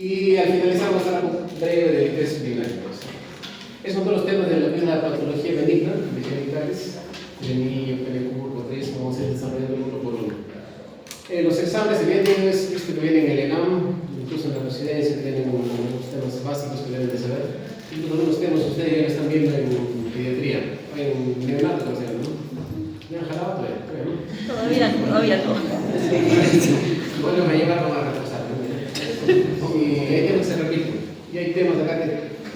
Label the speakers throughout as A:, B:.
A: Y al finalizar vamos a dar algo breve de liquidez urinaria. Esos son todos los temas de lo que es la patología benigna de genitales, Trenillo, Pelecur, Rodríguez, vamos a ir desarrollando uno por uno. Los exámenes evidentes que vienen en el ENAM, incluso en la residencia, tienen unos temas básicos que deben de saber. Incluso algunos temas que ustedes ya están viendo en pediatría, en neonato, por ejemplo, ¿no? ¿Ya han jalado todavía?
B: Todavía no.
A: Bueno, me llevaron a reposar. Y hay temas que se repiten. Y hay temas acá que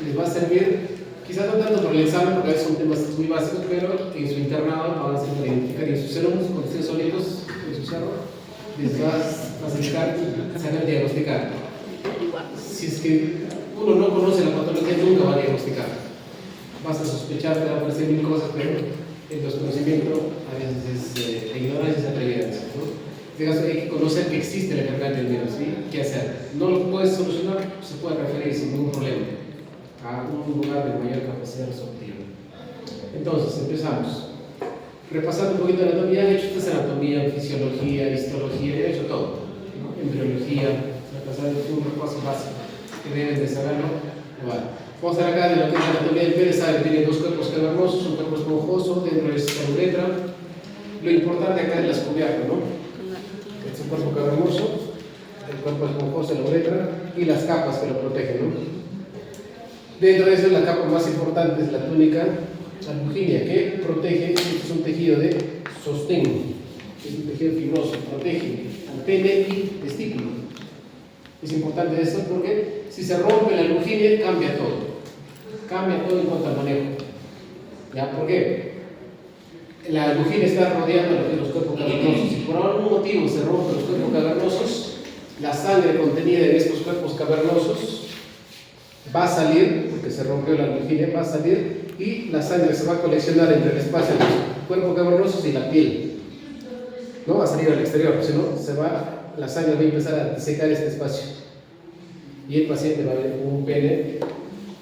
A: les va a servir, quizás no tanto por el examen, porque a veces son temas muy básicos, pero en su internado van a ser para identificar. Y en sus alumnos, cuando estén solitos en su cerro, les va a facilitar saber diagnosticar. Si es que uno no conoce la patología, nunca va a diagnosticar. Vas a sospechar, te va a aparecer mil cosas, pero el desconocimiento a veces es ignorancia es atrevidencia, ¿no? En este caso hay que conocer que existe la enfermedad del virus, ¿sí? ¿Qué hacer? No lo puedes solucionar, se puede referir sin ningún problema a un lugar de mayor capacidad resolutiva. Entonces, empezamos. Repasando un poquito de anatomía, han hecho ustedes anatomía, fisiología, histología, han hecho todo, ¿no? Embriología, repasando un repaso básico que deben de saberlo. Vale. Vamos a ver acá de lo que es la anatomía del pene, sabe que tiene dos cuerpos cavernosos, un cuerpo esponjoso, dentro es la uretra. Lo importante acá es las cubiertas, ¿no? Es un cuerpo cavernoso, el cuerpo esponjoso, la uretra y las capas que lo protegen, ¿no? Dentro de eso, la capa más importante es la túnica albuginia, que protege, es un tejido de sostén, es un tejido fibroso, protege al pene y testículo. Es importante esto porque si se rompe la albuginia, cambia todo en cuanto al manejo. ¿Ya? ¿Por qué? La albuginia está rodeando los cuerpos cavernosos. Si por algún motivo se rompen los cuerpos cavernosos, la sangre contenida en estos cuerpos cavernosos va a salir, porque se rompió la albuginia, va a salir y la sangre se va a coleccionar entre el espacio de los cuerpos cavernosos y la piel. No va a salir al exterior, sino la sangre va a empezar a secar este espacio. Y el paciente va a ver un pene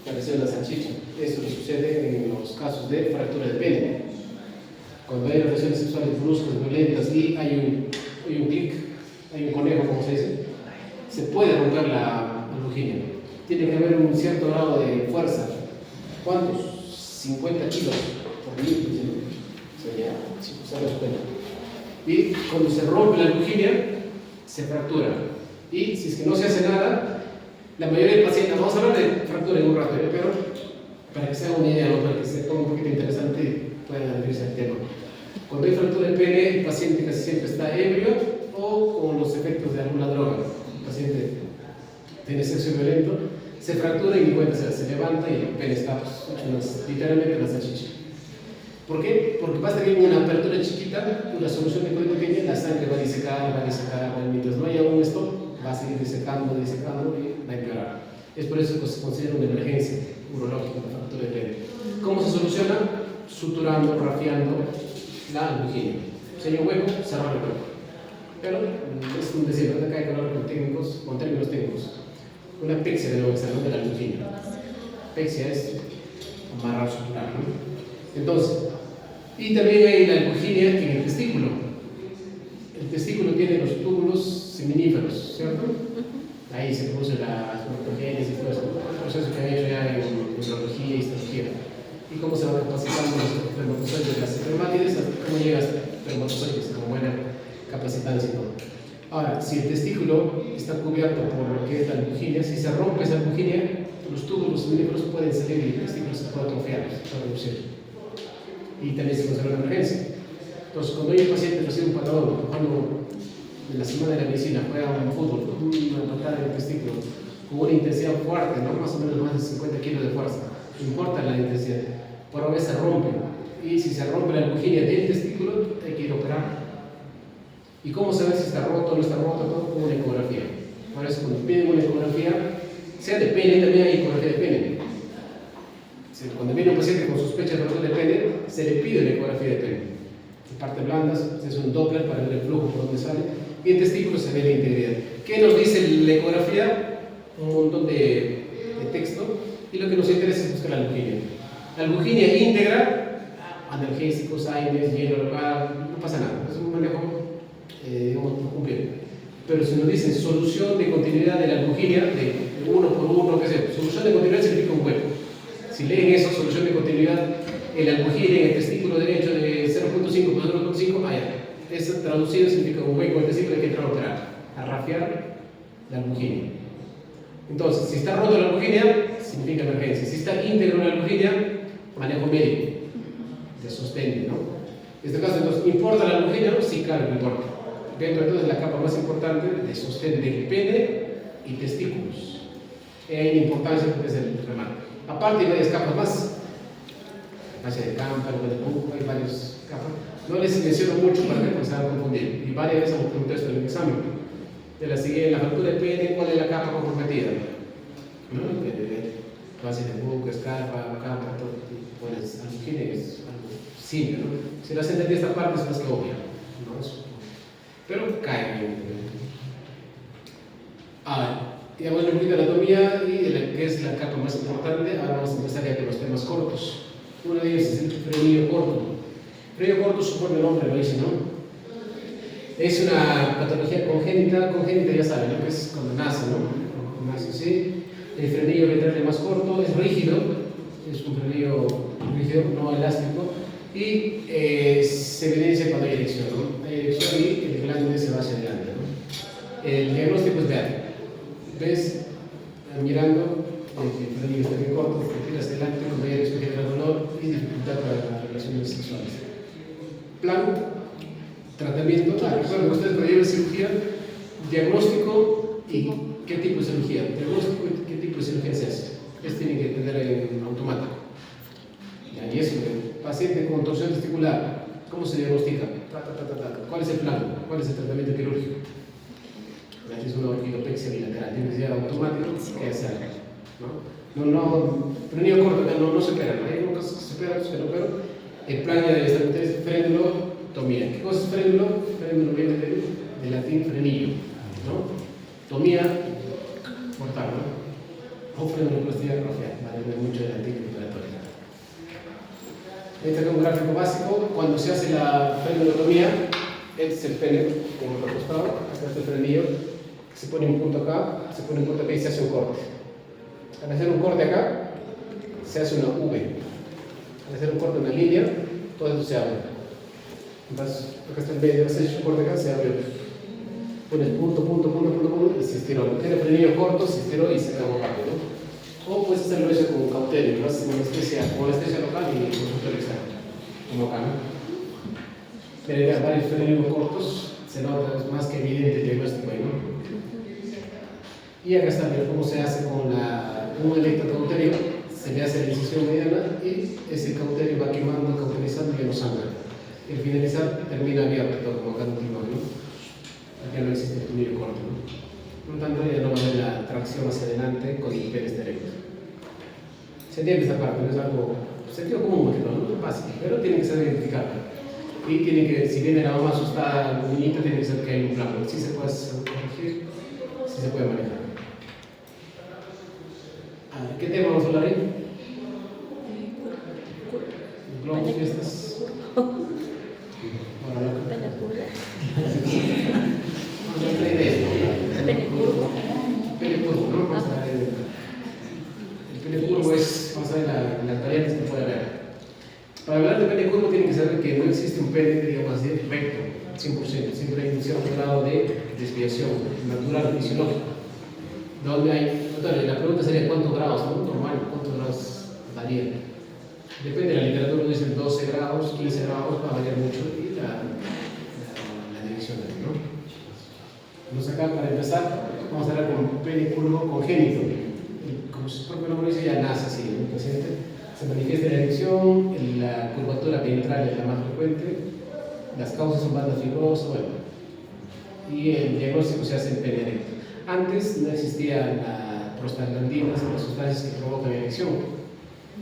A: parecido a la salchicha. Eso le sucede en los casos de fractura de pene. Cuando hay relaciones sexuales bruscas, violentas y hay un clic, hay un conejo, como se dice, se puede romper la albuginia. Tiene que haber un cierto grado de fuerza. ¿Cuántos? 50 kilos por litro, sería, si usamos cuenta. Y cuando se rompe la albuginia, se fractura. Y si es que no se hace nada, la mayoría de pacientes, vamos a hablar de fractura en un rato, pero para que se haga una idea, ¿no? Para que se ponga un poquito interesante y puedan adherirse al tema. Cuando hay fractura del pene, el paciente casi siempre está ebrio o con los efectos de alguna droga. El paciente tiene sexo violento, se fractura y ni cuenta se levanta y el pene está literalmente en la salchicha. ¿Por qué? Porque basta que haya una apertura chiquita, una solución muy pequeña, la sangre va a disecar, mientras no haya un stop, va a seguir disecando y va a empeorar. Es por eso que se considera una emergencia urológica la fractura de pene. ¿Cómo se soluciona? Suturando, rafiando la albuginia. Si hay un hueco, cerrar el hueco. Pero es un decir, acá hay que hablar con términos técnicos. Una pexia de nuevo examen de la albuginia. Pexia es amarrar, suturar, ¿no? Entonces, y también hay la albuginia en el testículo. El testículo tiene los túbulos seminíferos, ¿cierto? Ahí se produce la espermatogénesis y todo eso, el proceso que han hecho ya en urología y histología. Y cómo se van capacitando los espermatozoides de las espermátides, cómo llega a espermatozoides con buena capacitancia y todo. Ahora, si el testículo está cubierto por lo que es la albuginia, si se rompe esa albuginia, los túbulos seminíferos pueden salir y el testículo se puede atrofiar, se puede reducir. Y también se considera una emergencia. Entonces, cuando hay un paciente recibe un patadón, cuando en la semana de la medicina juega un fútbol con una patada en el testículo, con una intensidad fuerte, ¿no? Más o menos más de 50 kilos de fuerza, no importa la intensidad, por vez se rompe. Y si se rompe la albuginia del testículo, hay que ir a operar. ¿Y cómo se ve si está roto o no está roto? Todo con una ecografía. Por eso, cuando piden una ecografía, sea de pene, también hay ecografía de pene. Cuando viene un paciente con sospecha de fractura de pene, se le pide la ecografía de pene. En partes blandas, se hace un Doppler para ver el flujo por donde sale, y en testículos se ve la integridad. ¿Qué nos dice la ecografía? Un montón de texto, y lo que nos interesa es buscar la albuginia. La albuginia íntegra, analgésicos, AINES, hielo local, no pasa nada, es un manejo cumplido. Pero si nos dicen solución de continuidad de la albuginia, de uno por uno, qué sé yo. Solución de continuidad significa un hueco. Si leen eso, solución de continuidad, el almujire en el testículo derecho de 0.5 por 0.5, ya. Eso traducido significa un hueco en el testículo, hay que entrar a operar, a rafiar la almujire. Entonces, si está roto la almujire, significa emergencia. Si está íntegro la almujire, manejo médico, de sostén, ¿no? En este caso, entonces, ¿importa la almujire? Sí, claro, no importa. Dentro entonces la capa más importante de sostén del pene y testículos. Hay importancia desde el remate. Aparte hay varias capas más. Fascia de cámpano, de pupa, hay varias capas. No les menciono mucho para que no se van a confundir. Y varias veces hemos preguntado esto en el examen. De la siguiente, la fractura del pene, ¿cuál es la capa comprometida? ¿No? Fascia de buco, escarpa, cámpano, todo. Pones almujire, es algo simple, ¿no? Si lo has entendido esta parte es más que obvia, ¿no? Pero cae bien. Digamos, un poquito de anatomía y de la que es la capa más importante. Ahora vamos a empezar ya con los temas cortos. Uno de ellos es el frenillo corto. Frenillo corto supone el nombre, lo dice, ¿no? Es una patología congénita ya saben, ¿no? Que es cuando nace, ¿no? Nace, ¿sí? El frenillo ventral más corto, es rígido, es un frenillo rígido, no elástico, y se evidencia cuando hay erección, ¿no? Hay erección y el glande se va hacia adelante, ¿no? El diagnóstico es de ves mirando el frenillo está bien corto, te tiras adelante cuando hay erección, genera dolor y dificultad para las relaciones sexuales. Plan, tratamiento, recuerden ustedes cuando llevan cirugía, diagnóstico y qué tipo de cirugía. Diagnóstico y qué tipo de cirugía se hace. Esto tienen que entender en automático. Y eso, el paciente con torsión testicular, ¿cómo se diagnostica? ¿Cuál es el plan? ¿Cuál es el tratamiento quirúrgico? Es una orquidopexia bilateral, tiene que ser automático, ¿qué hacer? No, frenillo corto, no se opera, ¿no? Hay algunos casos que se operan, pero el plan ya debe estar, entonces, frenulotomía. ¿Qué cosa es frénulo? Frénulo viene del latín frenillo, ¿no? Tomía, cortar, ¿no? O frenuloplastia rafial, vale, no hay mucho de latín preparatorio. Este es un gráfico básico. Cuando se hace la frenulotomía, este es el pene, como lo costado, hasta este frenillo, se pone un punto acá, se pone un punto acá y se hace un corte. Al hacer un corte acá, se hace una V. Al hacer un corte en una línea, todo esto se abre. Entonces, acá está el medio, haces un corte acá, se abre. Pones punto, y se estiró. Tiene frenillo corto, se estiró y se acabó rápido, ¿no? O puedes hacerlo eso con cauterio, lo haces con anestesia local y consultorio externo, como acá, ¿no? Pero varios frenillos cortos, se nota, es más que evidente el diagnóstico ahí, ¿no? Y acá está, mira cómo se hace con un electrocauterio. Se le hace la incisión mediana y ese cauterio va quemando, cauterizando y ya no sangra. Y al finalizar termina abierto, como acá en último, ¿no? Ya no existe el frenillo corto, ¿no? Por lo tanto, ya no va a haber la tracción hacia adelante con el pene erecto. Se entiende esta parte, no es algo sentido común, no es fácil, pero tiene que saber identificarlo. Y tiene que, si viene la mamá asustada, el niñito tiene que saber que hay un plan, si se puede corregir, si se puede manejar. ¿Qué tema vamos a hablar ahí? Globos, fiestas.
B: Pene curvo.
A: Pene curvo, ¿no? Vamos a ver el pene curvo es, vamos a ver las variantes que puede haber. Para hablar de pene curvo tienen que saber que no existe un pene, digamos, recto, 100%. Siempre hay un cierto grado de desviación natural, fisiológico. Donde hay, la pregunta sería ¿cuántos grados? ¿No? Normal, ¿cuántos grados varía? Depende de la literatura, dicen 12 grados, 15 grados, va a variar mucho y la dirección, ¿no? Entonces acá, para empezar, vamos a hablar con pene curvo congénito. Y como su propio nombre dice, ya nace así, ¿no? El paciente se manifiesta la erección, la curvatura ventral es la más frecuente, las causas son banda fibrosa, bueno, y el diagnóstico se hace en pene erecto. Antes no existían prostaglandinas, las sustancias que provocan erección.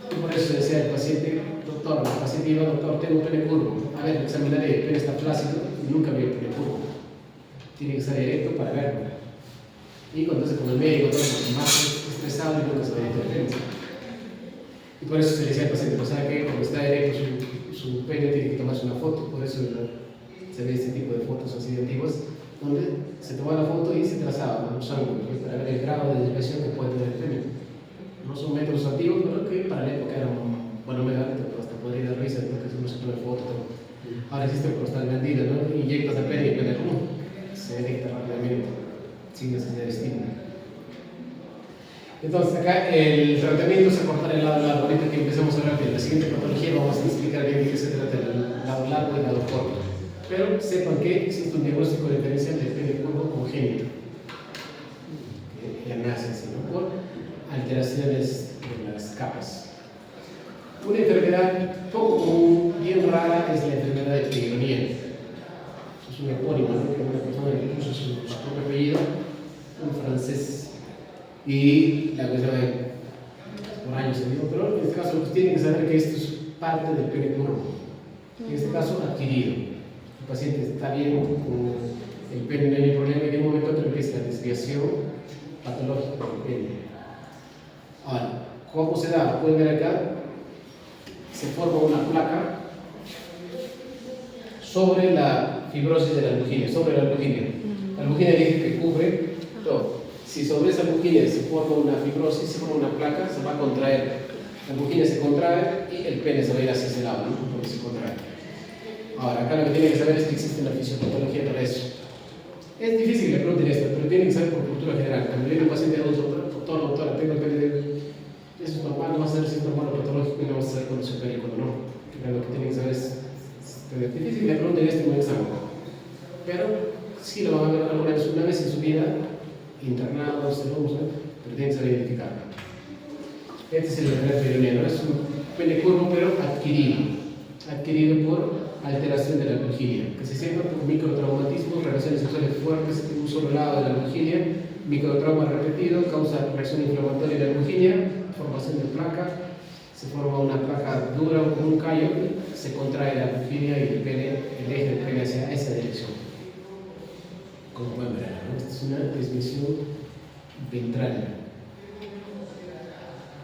A: Y por eso decía el paciente, doctor, el paciente iba, doctor, tengo pene curvo. A ver, examinaré, el pene está flácido y nunca vio pene curvo. Tiene que estar erecto para verlo. Y cuando se con el médico, todo más estresado y nunca se ve diferente. Y por eso se le decía al paciente, pues sabe que cuando está erecto su pene tiene que tomarse una foto. Por eso se ve este tipo de fotos así de antiguas, donde se tomaba la foto y se trazaba los ángulos para ver el grado de desviación que puede Entonces, acá el tratamiento es cortar el lado largo. Ahorita que empecemos a hablar de la siguiente patología, vamos a explicar bien de qué se trata el lado largo y el lado corto. Pero sepan que existe un diagnóstico diferencial del pene curvo congénito. Ya nace así, ¿no? Por alteraciones de las capas. Una enfermedad poco común, bien rara, es la enfermedad de Peyronie. Es un epónimo, ¿no? Que una persona que puso su propio apellido, un francés. Y la cuestión de por años se dio, pero en este caso pues, tienen que saber que esto es parte del pene curvo. En este caso, adquirido. El paciente está bien con el pene, no hay problema, y en un momento otro empieza la desviación patológica del pene. Ahora, ¿cómo se da? Pueden ver acá, se forma una placa sobre la fibrosis de la albuginia, sobre la albuginia. La albuginia dije que cubre todo. Si sobre esa albuginia se forma una fibrosis, se forma una placa, se va a contraer. La albuginia se contrae y el pene se va a ir hacia ese lado, ¿no? Porque se contrae. Ahora, acá lo que tienen que saber es que existe una fisiopatología para eso. Es difícil que le pregunten esto, pero tienen que saber por cultura general. Cuando viene un paciente adulto, doctora, tengo el pene de... Eso es normal, no va a ser si es normal o patológico y no va a ser cuando se opera y cuando no. Lo que tienen que saber es difícil que le pregunten esto en un examen. Pero sí lo van a ver alguna vez, una vez en su vida, internado, se lo usan, pero tienen que saber identificarlo. Este es el enfermedad peyronie, es un pene curvo pero adquirido por alteración de la albuginia, que se sienta por microtraumatismo, relaciones sexuales fuertes en un solo lado de la albuginia, microtrauma repetido, causa reacción inflamatoria de la albuginia, formación de placa, se forma una placa dura o con un callo, se contrae la albuginia y el eje del pene hacia esa dirección. Como pueden ver, ¿no? Esta es una desviación ventral.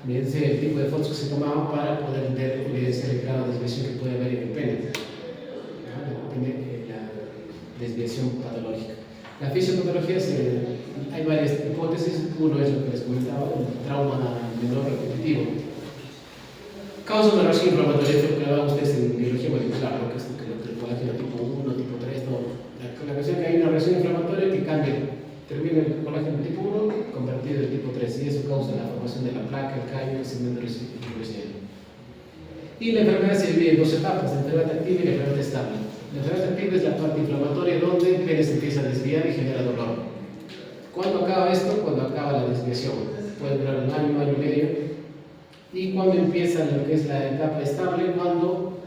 A: Mírense el tipo de fotos que se tomaban para poder evidenciar el grado de desviación que puede haber en el pene. Depende de la desviación patológica. La fisiopatología, hay varias hipótesis. Uno es lo que les comentaba, el trauma menor repetitivo. Causa una reacción inflamatoria, esto que hablaban ustedes en biología molecular, ¿no? Que es el colágeno tipo 1, tipo 3, no. La cuestión es que hay una reacción inflamatoria que cambia, termina el colágeno tipo 1 convertido en tipo 3, y eso causa la formación de la placa, el callo, el segmento residual. Y la enfermedad se divide en dos etapas, la enfermedad activa y la enfermedad estable. La enfermedad activa es la parte inflamatoria donde el pene se empieza a desviar y genera dolor. ¿Cuándo acaba esto? Cuando acaba la desviación. Puede durar un año, año y medio. Y cuando empieza lo que es la etapa estable, cuando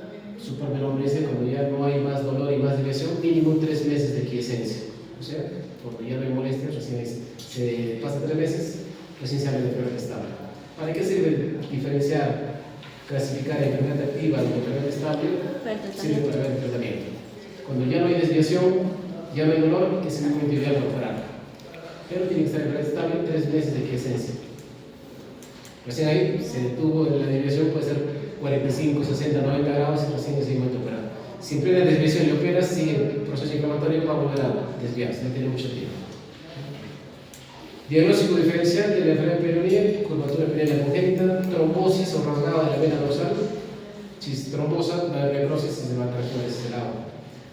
A: su propio nombre dice, cuando ya no hay más dolor y más desviación, mínimo 3 meses de quiescencia. O sea, cuando ya no hay molestias, recién se pasa 3 meses, recién se habla de enfermedad estable. ¿Para qué sirve diferenciar, clasificar enfermedad activa de enfermedad estable? Sirve para ver el tratamiento. Cuando ya no hay desviación, ya no hay dolor, es el momento ideal para operar. Pero tiene que estar enfermedad estable 3 meses de quiescencia. Recién ahí se detuvo la desviación, puede ser 45, 60, 90 grados y recién es el momento de operar. Si en plena desviación le operas, sigue el proceso inflamatorio, va a volver a desviarse, no tiene mucho tiempo. Diagnóstico diferencial de la enfermedad peyronie, curvatura peniana congénita, trombosis o rasgado de la vena dorsal. Si es trombosa, va a haber necrosis y se va a traccionar ese lado.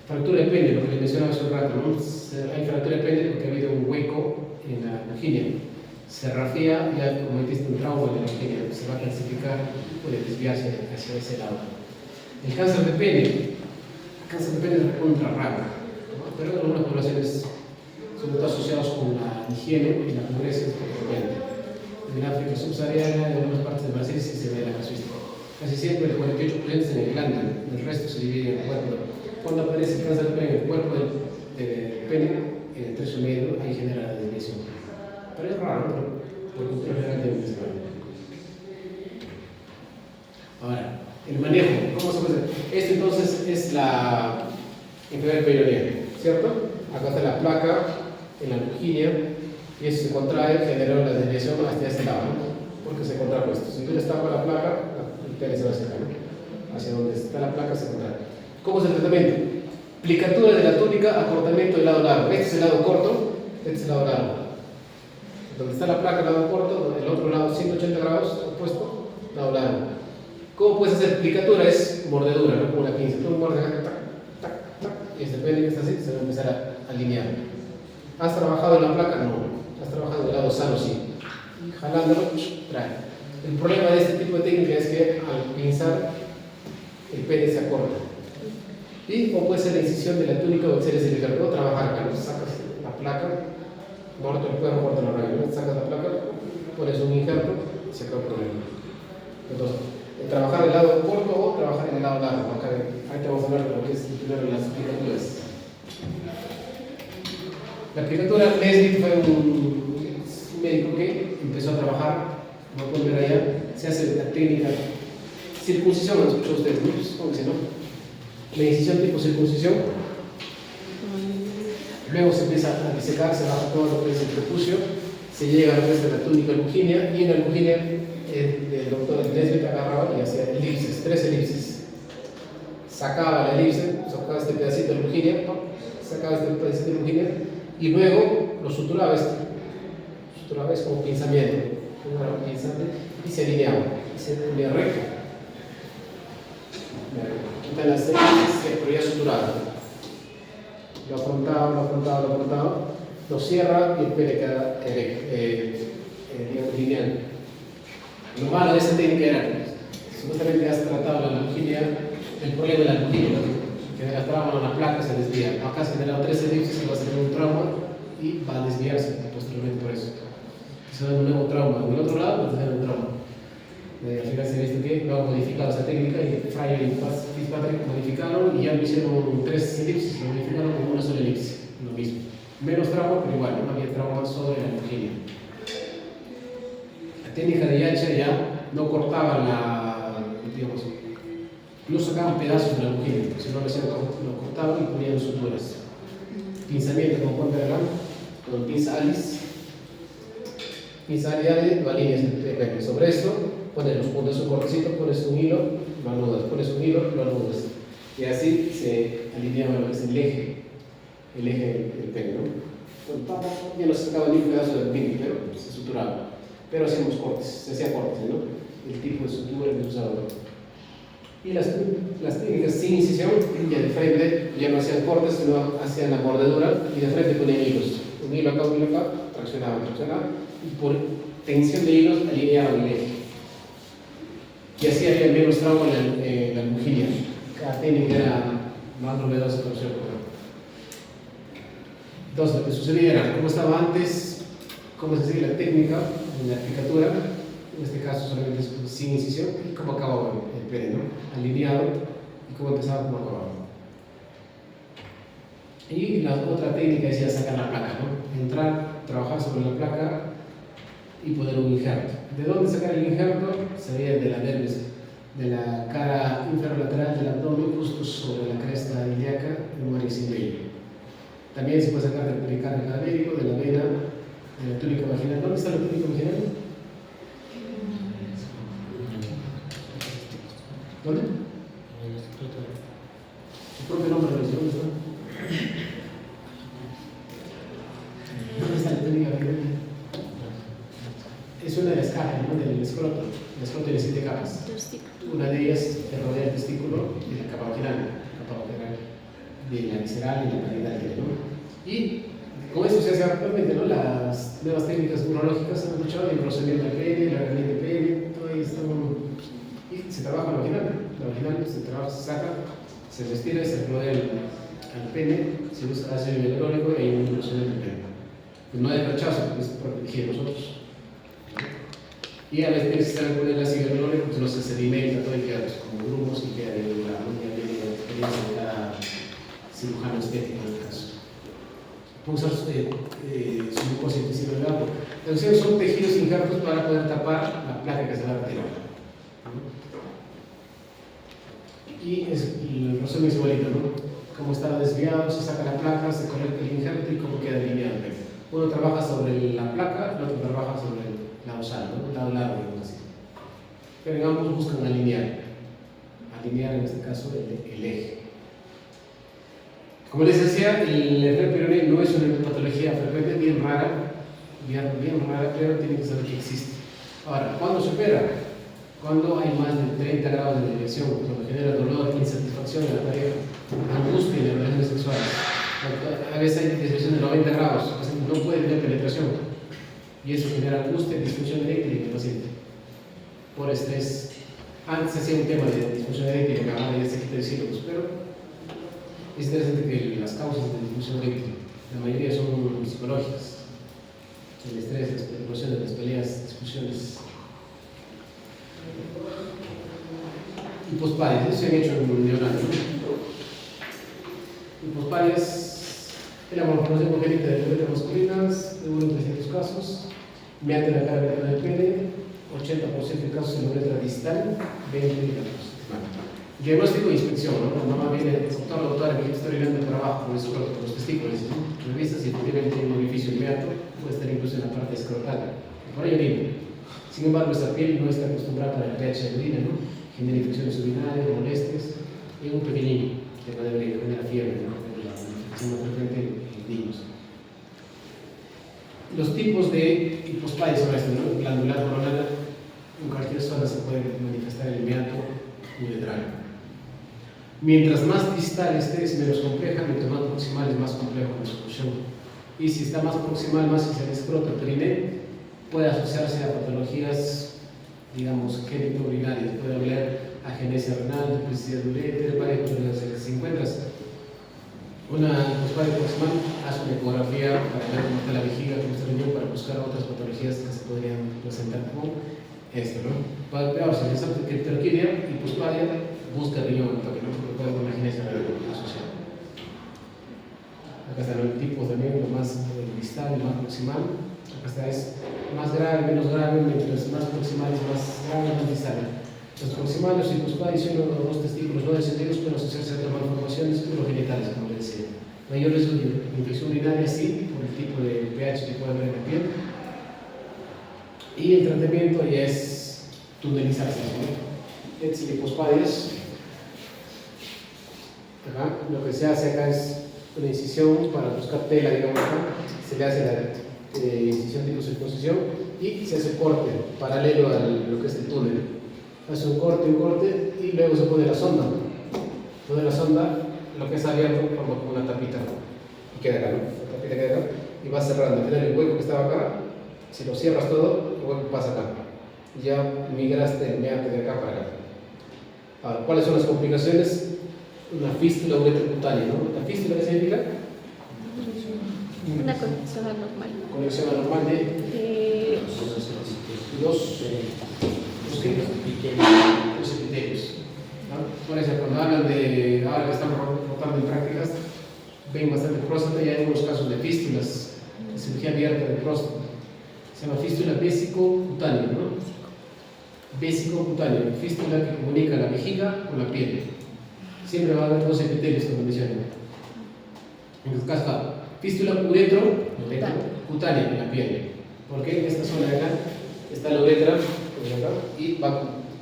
A: Fractura de pene, lo que les mencionaba hace un rato, ¿no? Hay fractura de pene porque ha habido un hueco en la albuginia. Se rafía, ya cometiste un trauma en la albuginia, se va a clasificar, puede desviarse hacia ese lado. El cáncer de pene es recontra raro, ¿no? Pero en algunas poblaciones son asociados con la higiene y la pobreza frecuente. En África subsahariana, en algunas partes de Brasil sí se ve la casuística. Casi siempre el 48% es en el glande, el resto se divide en el cuerpo. Cuando aparece el cáncer de pene en el cuerpo del pene, en el tercio medio, ahí genera la desviación. Pero es raro, ¿no? Por cultura general tiene que ser. Ahora, el manejo, ¿cómo se puede hacer? Esto entonces es la enfermedad peyronie, ¿cierto? Acá está la placa en la albuginia y eso se contrae, genera la desviación hacia este lado, ¿no? Porque se contrae esto. Si tú le tapas la placa, el pene se va a acercar, ¿no? Hacia donde está la placa se contrae. ¿Cómo es el tratamiento? Plicatura de la túnica, acortamiento del lado largo. Este es el lado corto, este es el lado largo. Donde está la placa, el lado corto, el otro lado 180 grados opuesto, lado largo. ¿Cómo puedes hacer plicatura? Es mordedura, ¿no? Como una pinza. Tú mordes acá, tac, tac, tac, y este pene que está así se va a empezar a alinear. ¿Has trabajado en la placa? No. ¿Has trabajado en el lado sano? Sí. jalándolo, trae. El problema de este tipo de técnica es que al pinzar el pene se acorta. Y como puede ser la incisión de la túnica o acceder el cargo, trabajar acá, ¿no? Sacas la placa, corta el cuerpo, corta la raya, ¿no? Sacas la placa, pones un injerto y se acaba el problema. Entonces, trabajar del lado corto o trabajar en el lado largo. Acá, ahí te vamos a hablar de lo que es primero las aplicaturas. La aplicatura Leslie fue un médico que empezó a trabajar, como pueden ver allá, se hace la técnica circuncisión, ¿lo escuchó ustedes? ¿No? Supongo que sí, ¿no? La incisión tipo circuncisión. Luego se empieza a disecar, se baja todo lo que es el prepucio, se llega a lo que es de la túnica albuginia, y en la albuginia el doctor Leslie agarraba y hacía elipses, 3 elipses. Sacaba la elipse, sacaba este pedacito de albuginia, sacaba este pedacito de albuginia, y luego lo suturaba como pinzamiento, y se alineaba, y se ponía recto. Quitan las elipses, pero ya suturado. Lo afrontaba, lo cierra y el pene queda lineal. Lo malo de esa técnica era que supuestamente has tratado la albuginia, el problema de la albuginia, ¿no? Que la trama en la placa se desvía. Acá se generan 3 elipses y va a ser un trauma y va a desviarse posteriormente por eso. Se da un nuevo trauma. En el otro lado va a tener un trauma. Al final se ha visto que lo han modificado esa técnica y Fryer y Fitzpatrick modificaron y ya no hicieron 3 elipses, lo modificaron como una sola elipse, lo mismo. Menos trauma, pero igual, no había trauma sobre la albuginia. La técnica de Yacha ya no cortaba digamos, no sacaban pedazos de la albuginia, sino lo cortaban y ponían suturas. Pinzamiento con Juan Perelán, con pinza Alice, lo alineas el pene. Sobre esto, pones un cortecito, pones un hilo, lo anudas, pones un hilo, lo anudas. Y así se alineaba lo que es el eje del pene, ¿no? Ya no se sacaba ni un pedazo de albuginia, pero se suturaba. Pero hacíamos cortes, se hacía cortes, ¿no? El tipo de sutura que se usaba. Y las técnicas sin incisión, ya de frente, ya no hacían cortes, sino hacían la mordedura y de frente ponían hilos. Un hilo acá, traccionaban, y por tensión de hilos alineaban el eje. Y así había menos trauma en la albuginia. Cada técnica era más novedosa por cierto. Entonces, lo que sucedía era, como estaba antes, cómo se hacía la técnica en la aplicatura, en este caso solamente es sin incisión, y cómo acababa el pene, ¿no? Alineado, y cómo empezaba, cómo acababa. Y la otra técnica es ya sacar la placa, ¿no? Entrar, trabajar sobre la placa y poner un injerto. ¿De dónde sacar el injerto? Se veía de la dermis, de la cara inferolateral del abdomen, justo sobre la cresta ilíaca, en un área sin vello. También se puede sacar del pericardio cadavérico, de la vena, de la túnica vaginal. ¿Dónde está la túnica vaginal? ¿Dónde? Su propio nombre lo dice, ¿dónde está? ¿Dónde está la túnica vaginal? Es una de las cajas, ¿no? Del escroto. El escroto tiene 7 capas. Una de ellas te rodea el testículo y la capa vaginal de la visceral y la parietal, ¿no? Y con eso se hace actualmente, ¿no? Las nuevas técnicas urológicas han escuchado el procedimiento del pene, la herramienta del pene, todo esto. Y se trabaja la vaginal. La vaginal se trabaja, se saca, se estira y se rodea al pene, se usa ácido hialurónico y hay un procedimiento del pene. Pues no hay rechazo, es por proteger nosotros. Y a veces tienes que estar con el ácido hialurónico, pues no se sedimenta todo y queda como grumos y queda en la experiencia de cada cirujano estético en este caso. Puede usar su glucosa intestinal delgado. Entonces son tejidos injertos para poder tapar la placa que se va a retirar. Y el resumen es igualito, ¿no? Como está desviado, se saca la placa, se conecta el injerto y cómo queda alineado. Uno trabaja sobre la placa, el otro trabaja sobre la dorsal, ¿no? Lado largo, digamos así. Pero en ambos buscan alinear en este caso el eje. Como les decía, el herpes peroneo no es una patología frecuente, bien rara, pero tienen que saber que existe. Ahora, ¿cuándo se opera? Cuando hay más de 30 grados de desviación, cuando genera dolor, insatisfacción en la pareja, angustia en las relaciones sexuales. A veces hay desviación de 90 grados, no puede tener penetración. y eso genera angustia, disfunción eréctil en el paciente por estrés. Antes se hacía un tema de disfunción eréctil, ahora ya se quita el cielo, pero es interesante que las causas de disfunción eréctil, la mayoría son psicológicas, el estrés, las preocupaciones, las peleas, discusiones. Hipospadias, eso se han hecho en neonatos. Hipospadias es la malformación congénita de uretra masculinas, de 1 en 300 casos, meate la cara ventral del pene, 80% de casos en la uretra distal, 20 casos. Diagnóstico e inspección, ¿no? La mamá viene, doctora, que está orinando para abajo con los testículos, ¿no? Revisa si efectivamente tiene un orificio de meato, puede estar incluso en la parte escrotal, por ahí orina. Sin embargo, esta piel no está acostumbrada para el pH de orina, ¿no? Genera infecciones urinarias, molestias, y un pequeñín que puede venir, genera fiebre, ¿no? La infección más frecuente en niños. Los tipos de hipospadias son estos, ¿no? Glandular coronal, en cualquier zona se puede manifestar el meato uretral. Mientras más distal esté, es menos compleja, mientras más proximal es más complejo la solución. Y si está más proximal, más hacia el escroto, el periné, puede asociarse a patologías, digamos, genitourinarias, puede haber agenesia renal, duplicidad de ureter, varias patologías. Si encuentras una hipospadia proximal, haz una ecografía para ver cómo está la vejiga, cómo está el riñón, para buscar otras patologías que se podrían presentar con esto, ¿no? Para peor, si es criptorquidia, hipospadia, busca el riñón, porque no puede haber una agenesia renal asociada. Acá están los tipos también, lo más distal y más proximal. Acá está, es más grave, menos grave, mientras más proximal es más grave, más distal. Los proximales, hipospadias, son los dos testículos no descendidos, pueden asociarse a otras malformaciones urogenitales, como les decía. Mayor riesgo de infección urinaria, sí, por el tipo de pH que puede haber en la piel. Y el tratamiento ya es tunelizarse, ¿no? Este es el hipospadias. Lo que se hace acá es una incisión para buscar tela, digamos, acá. Se le hace la incisión tipo circuncisión y se hace corte paralelo a lo que es el túnel. Hace un corte y luego se pone la sonda. Pone la sonda, lo que es abierto, forma como una tapita y queda acá, ¿no? La tapita queda acá y va cerrando. Al final el hueco que estaba acá, si lo cierras todo, el hueco pasa acá. Y ya migraste el meato de acá para acá. Ahora, ¿cuáles son las complicaciones? Una fístula uretrocutánea, ¿no? ¿La fístula qué significa?
B: Una conexión anormal.
A: Conexión anormal de los epitelios. ¿No? Por eso, cuando hablan de, ahora que estamos rotando en prácticas, ven bastante próstata y hay algunos casos de fístulas, de cirugía abierta de próstata. Se llama fístula vesicocutánea, ¿no? Vesicocutánea, fístula que comunica la vejiga con la piel. Siempre va a haber dos epitelios, como mencioné. En este caso, fístula uretrocutánea en la piel. Porque en esta zona de acá está la uretra, y va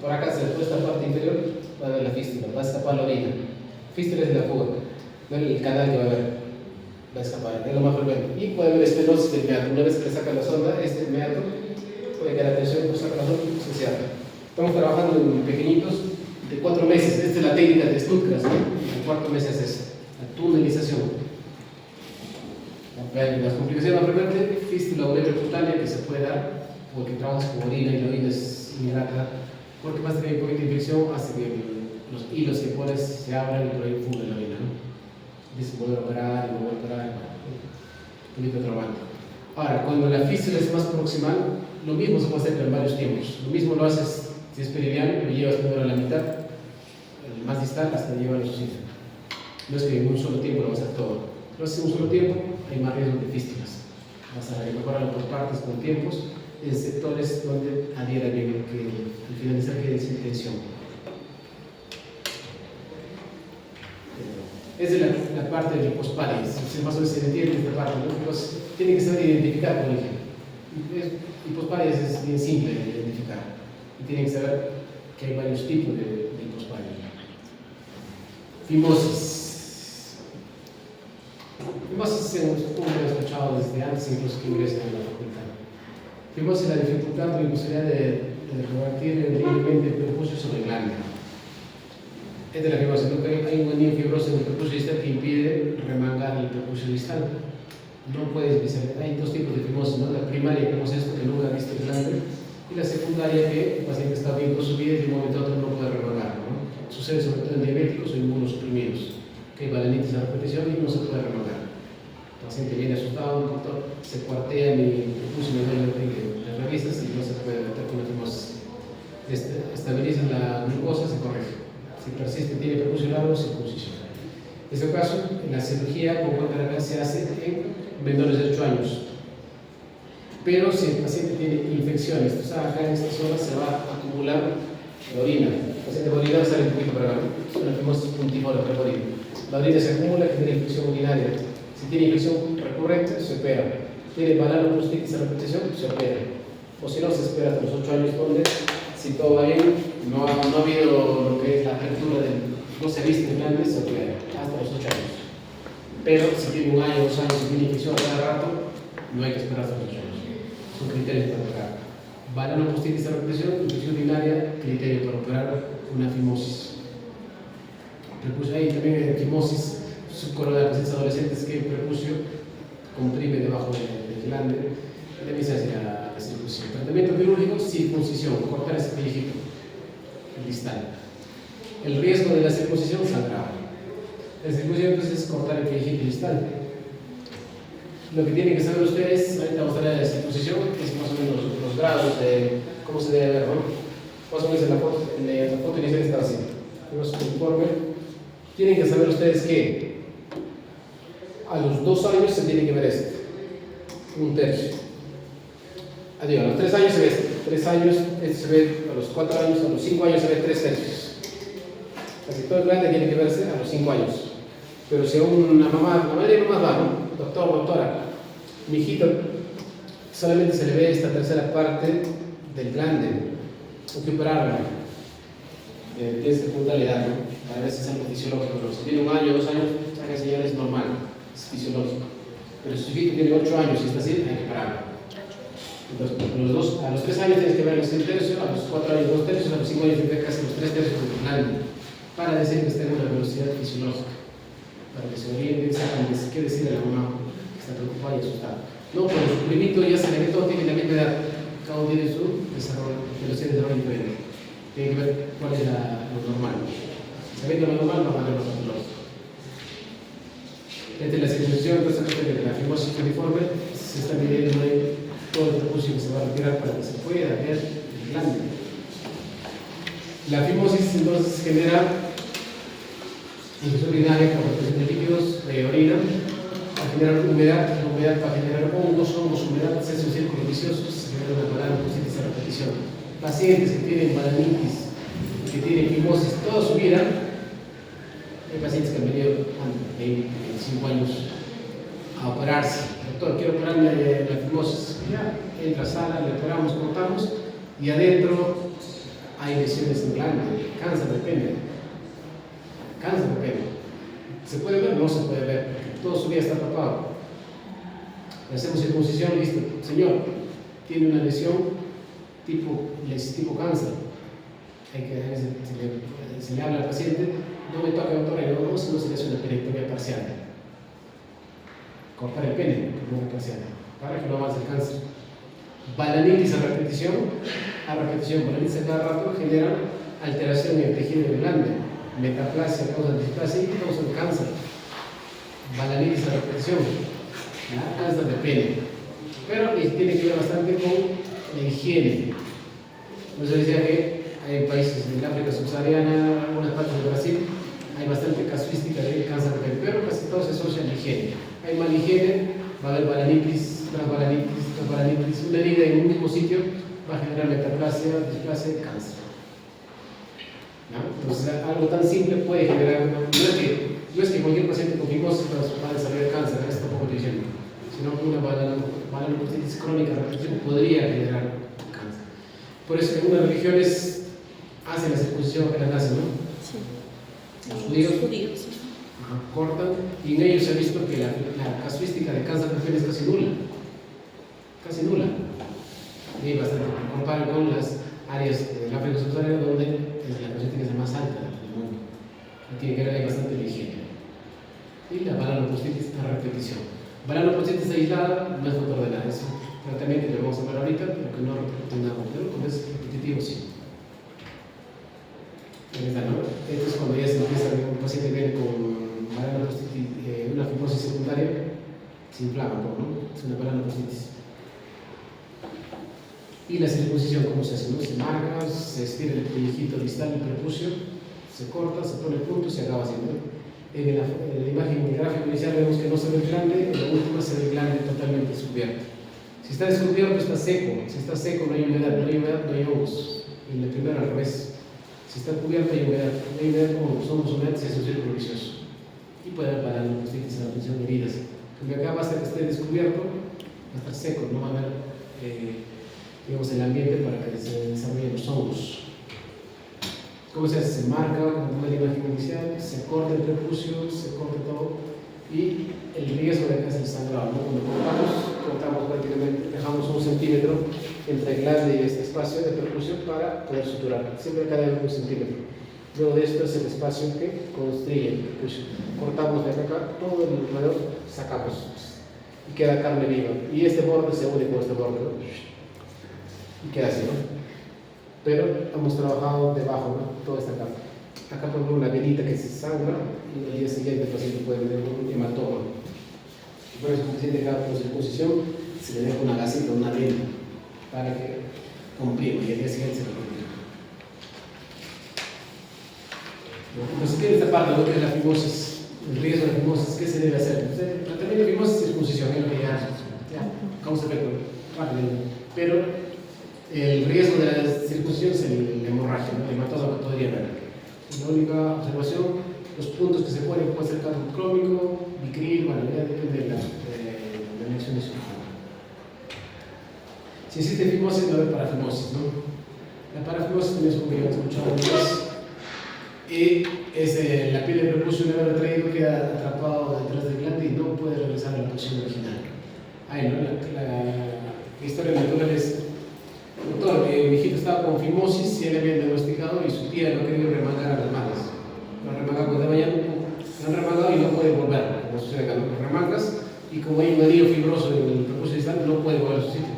A: por acá, hacia toda esta parte inferior, va a haber la fístula, va a escapar la orina. Fístula es la fuga, no el canal que va a haber, va a escapar, es lo más frecuente. Y puede haber estenosis del meato. Una vez que le saca la sonda, este meato puede quedar tensión, pues saca la sonda y se cierra. Estamos trabajando en pequeñitos de 4 meses. Esta es la técnica de Stuttgart, ¿no? En 4 meses es la tunelización. Las complicaciones más frecuentes, fístula uretrocutánea, que se puede dar porque trabajas con orina y la orina es ingrata, porque más de un poquito de infección hace que los hilos que pones se abran y por ahí fuga la orina, ¿no? Dice volver a operar, un poquito traumante. Ahora, cuando la fístula es más proximal, lo mismo se puede hacer pero en varios tiempos. Lo mismo lo haces si es perineal, lo llevas primero a la mitad, el más distal, hasta llevar a su sitio. No es que en un solo tiempo lo vas a hacer todo. Lo haces en un solo tiempo, hay más riesgo de fístulas. Vas a mejorarlo por partes con tiempos, en sectores donde adhiera bien, que al finalizar quede sin tensión. Esa es la parte de hipospadias. Más o menos se entiende esta parte, ¿no? Pues tiene que saber identificar, por ejemplo. Hipospadias es bien simple de identificar. Y tienen que saber que hay varios tipos de hipospadias. Fimosis. Fimosis hemos escuchado desde antes, incluso que ingresan en la facultad. Fimosis es la dificultad o imposibilidad de revertir libremente el prepucio sobre el glande. Esta es la fibrosis, hay un anillo fibroso en el prepucio distal que impide remangar el prepucio distal. No puedes visualizar. Hay dos tipos de fimosis, ¿no? La primaria, que es esto que nunca ha visto el glande, y la secundaria, que el paciente está viendo su vida y de un momento a otro no puede remarcar, ¿no? Sucede sobre todo en diabéticos o inmunosuprimidos, que hay balanitis a repetición y no se puede remarcar. El paciente viene asustado, un doctor, se cuartea mi prepucio y me duele las revistas y no se puede meter con una fimosis. Estabiliza la glucosa, se corrige. Si persiste, tiene prepucio largo, circuncisión. En este caso, en la cirugía, como cuentan acá, se hace en menores de 8 años. Pero si el paciente tiene infecciones, o sea, acá en esta zona se va a acumular la orina. El paciente va a orinar, sale un poquito para acá. Es una fimosis puntiforme preorina. La orina se acumula, genera infección urinaria. Si tiene infección recurrente, se opera. Tiene bananoprostitis a repetición, se opera. O si no, se espera hasta los 8 años, donde, si todo va bien, no ha habido lo que es la apertura del. No se viste en grandes, se opera hasta los 8 años. Pero si tiene 1 año, 2 años, si tiene infección a cada rato, no hay que esperar hasta los 8 años. Son criterios para operar. Bananoprostitis a repetición, infección urinaria, criterio para operar una fimosis. Prepucio, hay también fimosis subcoronal de pacientes adolescentes que el prepucio comprime debajo del glande, y también se hace la circuncisión. Tratamiento quirúrgico, circuncisión, cortar ese pellejito distal. El riesgo de la circuncisión saldrá. La circuncisión entonces es cortar el pellejito distal. Lo que tienen que saber ustedes, ahorita vamos a hablar de la circuncisión, es más o menos los grados de cómo se debe ver, ¿no? Más o menos en la foto inicial está así. Tenemos un informe. Tienen que saber ustedes que a los 2 años se tiene que ver esto, 1/3. A los 3 años se ve esto, 3 años, este se ve a los 4 años, a los 5 años se ve 3/3. Casi todo el glande tiene que verse a los 5 años. Pero si a una mamá, la mayoría de mamás va, ¿no? Doctor, doctora, mi hijito solamente se le ve esta tercera parte del glande, hay que operarlo. Tienes que preguntar la edad, ¿no? A veces es algo fisiológico, pero si tiene 1 año, 2 años, esa señal es normal, es fisiológico. Pero si su hijito tiene 8 años y está así, hay que pararlo. Entonces, a los 3 años tienes que ver los 1/3, a los 4 años 2/3, a los 5 años tienes que ver casi los 3/3 del glande, para decir que está en una velocidad fisiológica, para que se oriente, sepan qué decir a la mamá que está preocupada y asustada. No, pero su primito ya se le ve todo, tiene la misma edad, cada uno tiene su desarrollo, velocidad de desarrollo diferente. Tiene que ver cuál es lo normal. Si se ve lo normal, no van a ver lo patológico. Entre la circuncisión, entonces, de la fimosis uniforme, se está midiendo todo el prepucio que se va a retirar para que se pueda ver el glande. La fimosis entonces genera infección urinaria por retención de líquidos de orina, a generar humedad, la humedad va a generar hongos, humedad, se hace un círculo vicioso, se genera una bananoprostitis a repetición. Pacientes que tienen balanitis, que tienen fimosis toda su vida, hay pacientes que han venido antes de 25 años a operarse. Doctor, quiero operarme la fimosis. Ya, entra a sala, le operamos, cortamos, y adentro hay lesiones en glande, cáncer de pene. Cáncer de pene. ¿Se puede ver? No se puede ver, porque todo su vida está tapado. Le hacemos circuncisión, listo. Señor, tiene una lesión tipo cáncer. Hay que, se le habla al paciente, no me toque, doctor, no se le hace una penectomía parcial. Cortar el pene, no parcial, para que no avance el cáncer. Balanitis a repetición, balanitis a cada rato genera alteración en el tejido del glande, metaplasia, causa displasia y causa el cáncer. Balanitis a repetición, cáncer de pene. Pero tiene que ver bastante con la higiene. Por eso decía que hay países en África subsahariana, algunas partes de Brasil, hay bastante casuística de cáncer de pene, pero casi todo se asocia a la higiene. Hay mala higiene, va a haber balanitis, transbalanitis, una herida en un mismo sitio va a generar metaplasia, displasia y cáncer. ¿No? Entonces, algo tan simple puede generar, no es que cualquier paciente con fimosis va a desarrollar cáncer, esto tampoco estoy diciendo, sino que una balanoprostitis crónica podría generar cáncer. Por eso en algunas religiones hacen la circuncisión apenas nacen, ¿no?
B: Sí.
A: Los judíos
B: Sí.
A: cortan, y en ellos se ha visto que la casuística de cáncer de pene es casi nula. Casi nula. Y bastante, comparo con las áreas del África subsahariana donde la casuística es la más alta del mundo. Aquí tiene que ver, hay bastante de higiene. Y la balanoprostitis a repetición. Banana prostética aislada no es factor de nada, es un tratamiento que vamos a ver ahorita, pero que no repercute en nada, pero cuando es repetitivo sí. ¿No? Entonces cuando ya se empieza un paciente viene con banana prostética, una fibrosis secundaria, se inflama, ¿no? Es una banana prostética. Y la circuncisión, ¿cómo se hace? ¿No? Se marca, se estira el pellejito distal del prepucio, se corta, se pone punto y se acaba haciendo. En la imagen gráfica inicial vemos que no se ve el glande, en la última se ve el glande totalmente descubierto. Si está descubierto está seco, si está seco no hay humedad, no hay hongos. Y en la primera al revés. Si está cubierto hay humedad, no hay humedad como somos humedad se hace un círculo vicioso. Y puede haber para los pacientes en la atención de heridas. Porque acá basta que esté descubierto, va a estar seco, no va a haber digamos, el ambiente para que se desarrollen los hongos. ¿Cómo se hace? Se marca, como la imagen inicial, se corta el prepucio, se corta todo y el riesgo de que es el sangrado, ¿no? Cuando cortamos prácticamente, dejamos 1 centímetro entre el glande y este espacio de prepucio para poder suturar, siempre cada 1 centímetro. Luego de esto es el espacio que construye el prepucio. Cortamos de acá, todo el alrededor, sacamos y queda carne viva. Y este borde se une con este borde, ¿no? Y queda así, ¿no? Pero hemos trabajado debajo, ¿no? Toda esta capa. Acá ponemos una venita que se sangra y al día siguiente el paciente puede tener un hematoma. Y por eso el paciente cada circuncisión se le deja una gasita, una vena, para que comprima y al día siguiente se lo comprima. Entonces, ¿qué es esta parte? ¿No? ¿Qué es la fimosis? El riesgo de la fimosis, ¿qué se debe hacer? El tratamiento de fimosis es circuncisión, es lo que ya causa efecto rápido. Pero el riesgo de la circuncisión es la hemorragia, ¿no? El hematoma que podría haber. La única observación, los puntos que se ponen puede ser cálculo crónico, bicril, bueno, ya depende de la elección de su fama. Si existe fimosis, va a haber parafimosis, ¿no? La parafimosis también es como que ya hemos escuchado antes. Y es la piel del prepucio una vez retraído queda atrapado detrás del glande y no puede regresar a la posición original. Ahí, ¿no? La historia natural es: doctor, mi hijito estaba con fimosis y él había diagnosticado y su tía no ha querido remangar a las manos. Lo han remangado cuando mañana, lo han remangado y no puede volver, como sucede acá, lo remangas y como hay un anillo fibroso en el prepucio distal, no puede volver a su sitio.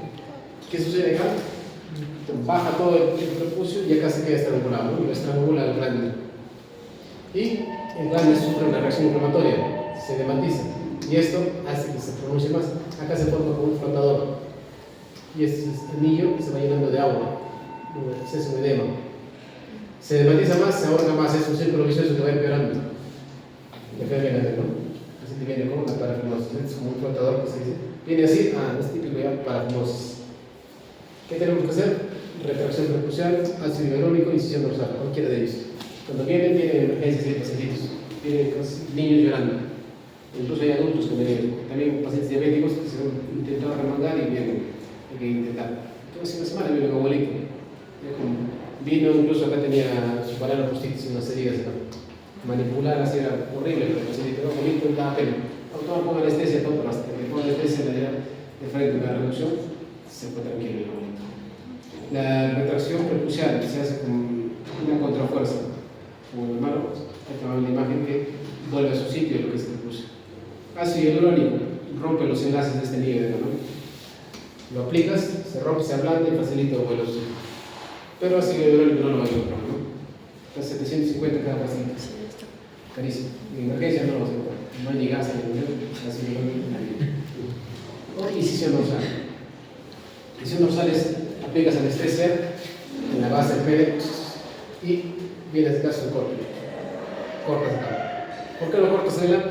A: ¿Qué sucede acá? Baja todo el prepucio y acá se queda estrangulado, ¿no? Lo estrangula el glande. Y el glande sufre una reacción inflamatoria, se edematiza. Y esto hace que se pronuncie más. Acá se forma como un flotador. Y este anillo se va llenando de agua, se hace un edema. Se edematiza más, se ahorca más, es un círculo vicioso que va empeorando. Y acá viene, ¿no? Así te viene como una parafimosis, es como un flotador que se dice. Viene así, es típico ya parafimosis. ¿Qué tenemos que hacer? Retracción prepucial, ácido hialurónico, incisión dorsal, cualquiera de ellos. Cuando tienen emergencias de pacientitos, tienen niños llorando. Incluso hay adultos que vienen, también pacientes diabéticos que se han intentado remangar y vienen. Hay que intentar. Entonces, una semana vino mi abuelito. Vino, incluso acá tenía su banana prostética, unas heridas, ¿no? Manipular así era horrible, pero el paciente, abuelito, daba pena. Autor, ponga anestesia, todo, pero hasta que ponga anestesia de frente a la reducción, se fue tranquilo el abuelito. La retracción prepucial se hace con una contrafuerza. Como el hermano, hay que ver la imagen que vuelve a su sitio lo que es el prepucio. Ácido hialurónico rompe los enlaces de este nivel, ¿no? Lo aplicas, se rompe, se ablanda y facilita el vuelo. Pero ácido hialurónico no lo va a encontrar, ¿no? Está 750 cada paciente. Carísimo. En emergencia no lo vas a encontrar. No hay ni gas en el ácido hialurónico. O incisión dorsal. Incisión dorsal es: aplicas anestesia en la base del pene y viene este caso de corte. Cortas acá. ¿Por qué lo cortas adelante?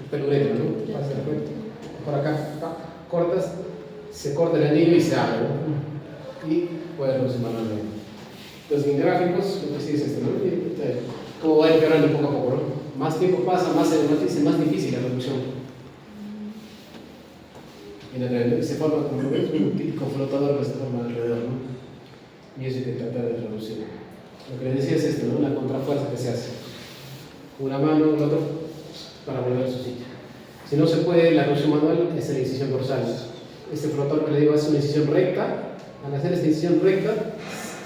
A: El pelureto, ¿no? Pasa de frente. Por acá, cortas, se corta el anillo y se abre, ¿no? Y puede reducir manualmente. Entonces, en gráficos, lo que sí es esto, ¿no? Como va empeorando poco a poco, ¿no? Más tiempo pasa, más se es más difícil la reducción. Y se forma como un típico flotador que se forma alrededor, ¿no? Y eso hay que tratar de reducir. Lo que les decía es esto, ¿no? La contrafuerza que se hace. Una mano, la otra, para volver a su sitio. Si no se puede, la reducción manual es la incisión dorsal. Este flotador que le digo hace una incisión recta. Al hacer esta incisión recta,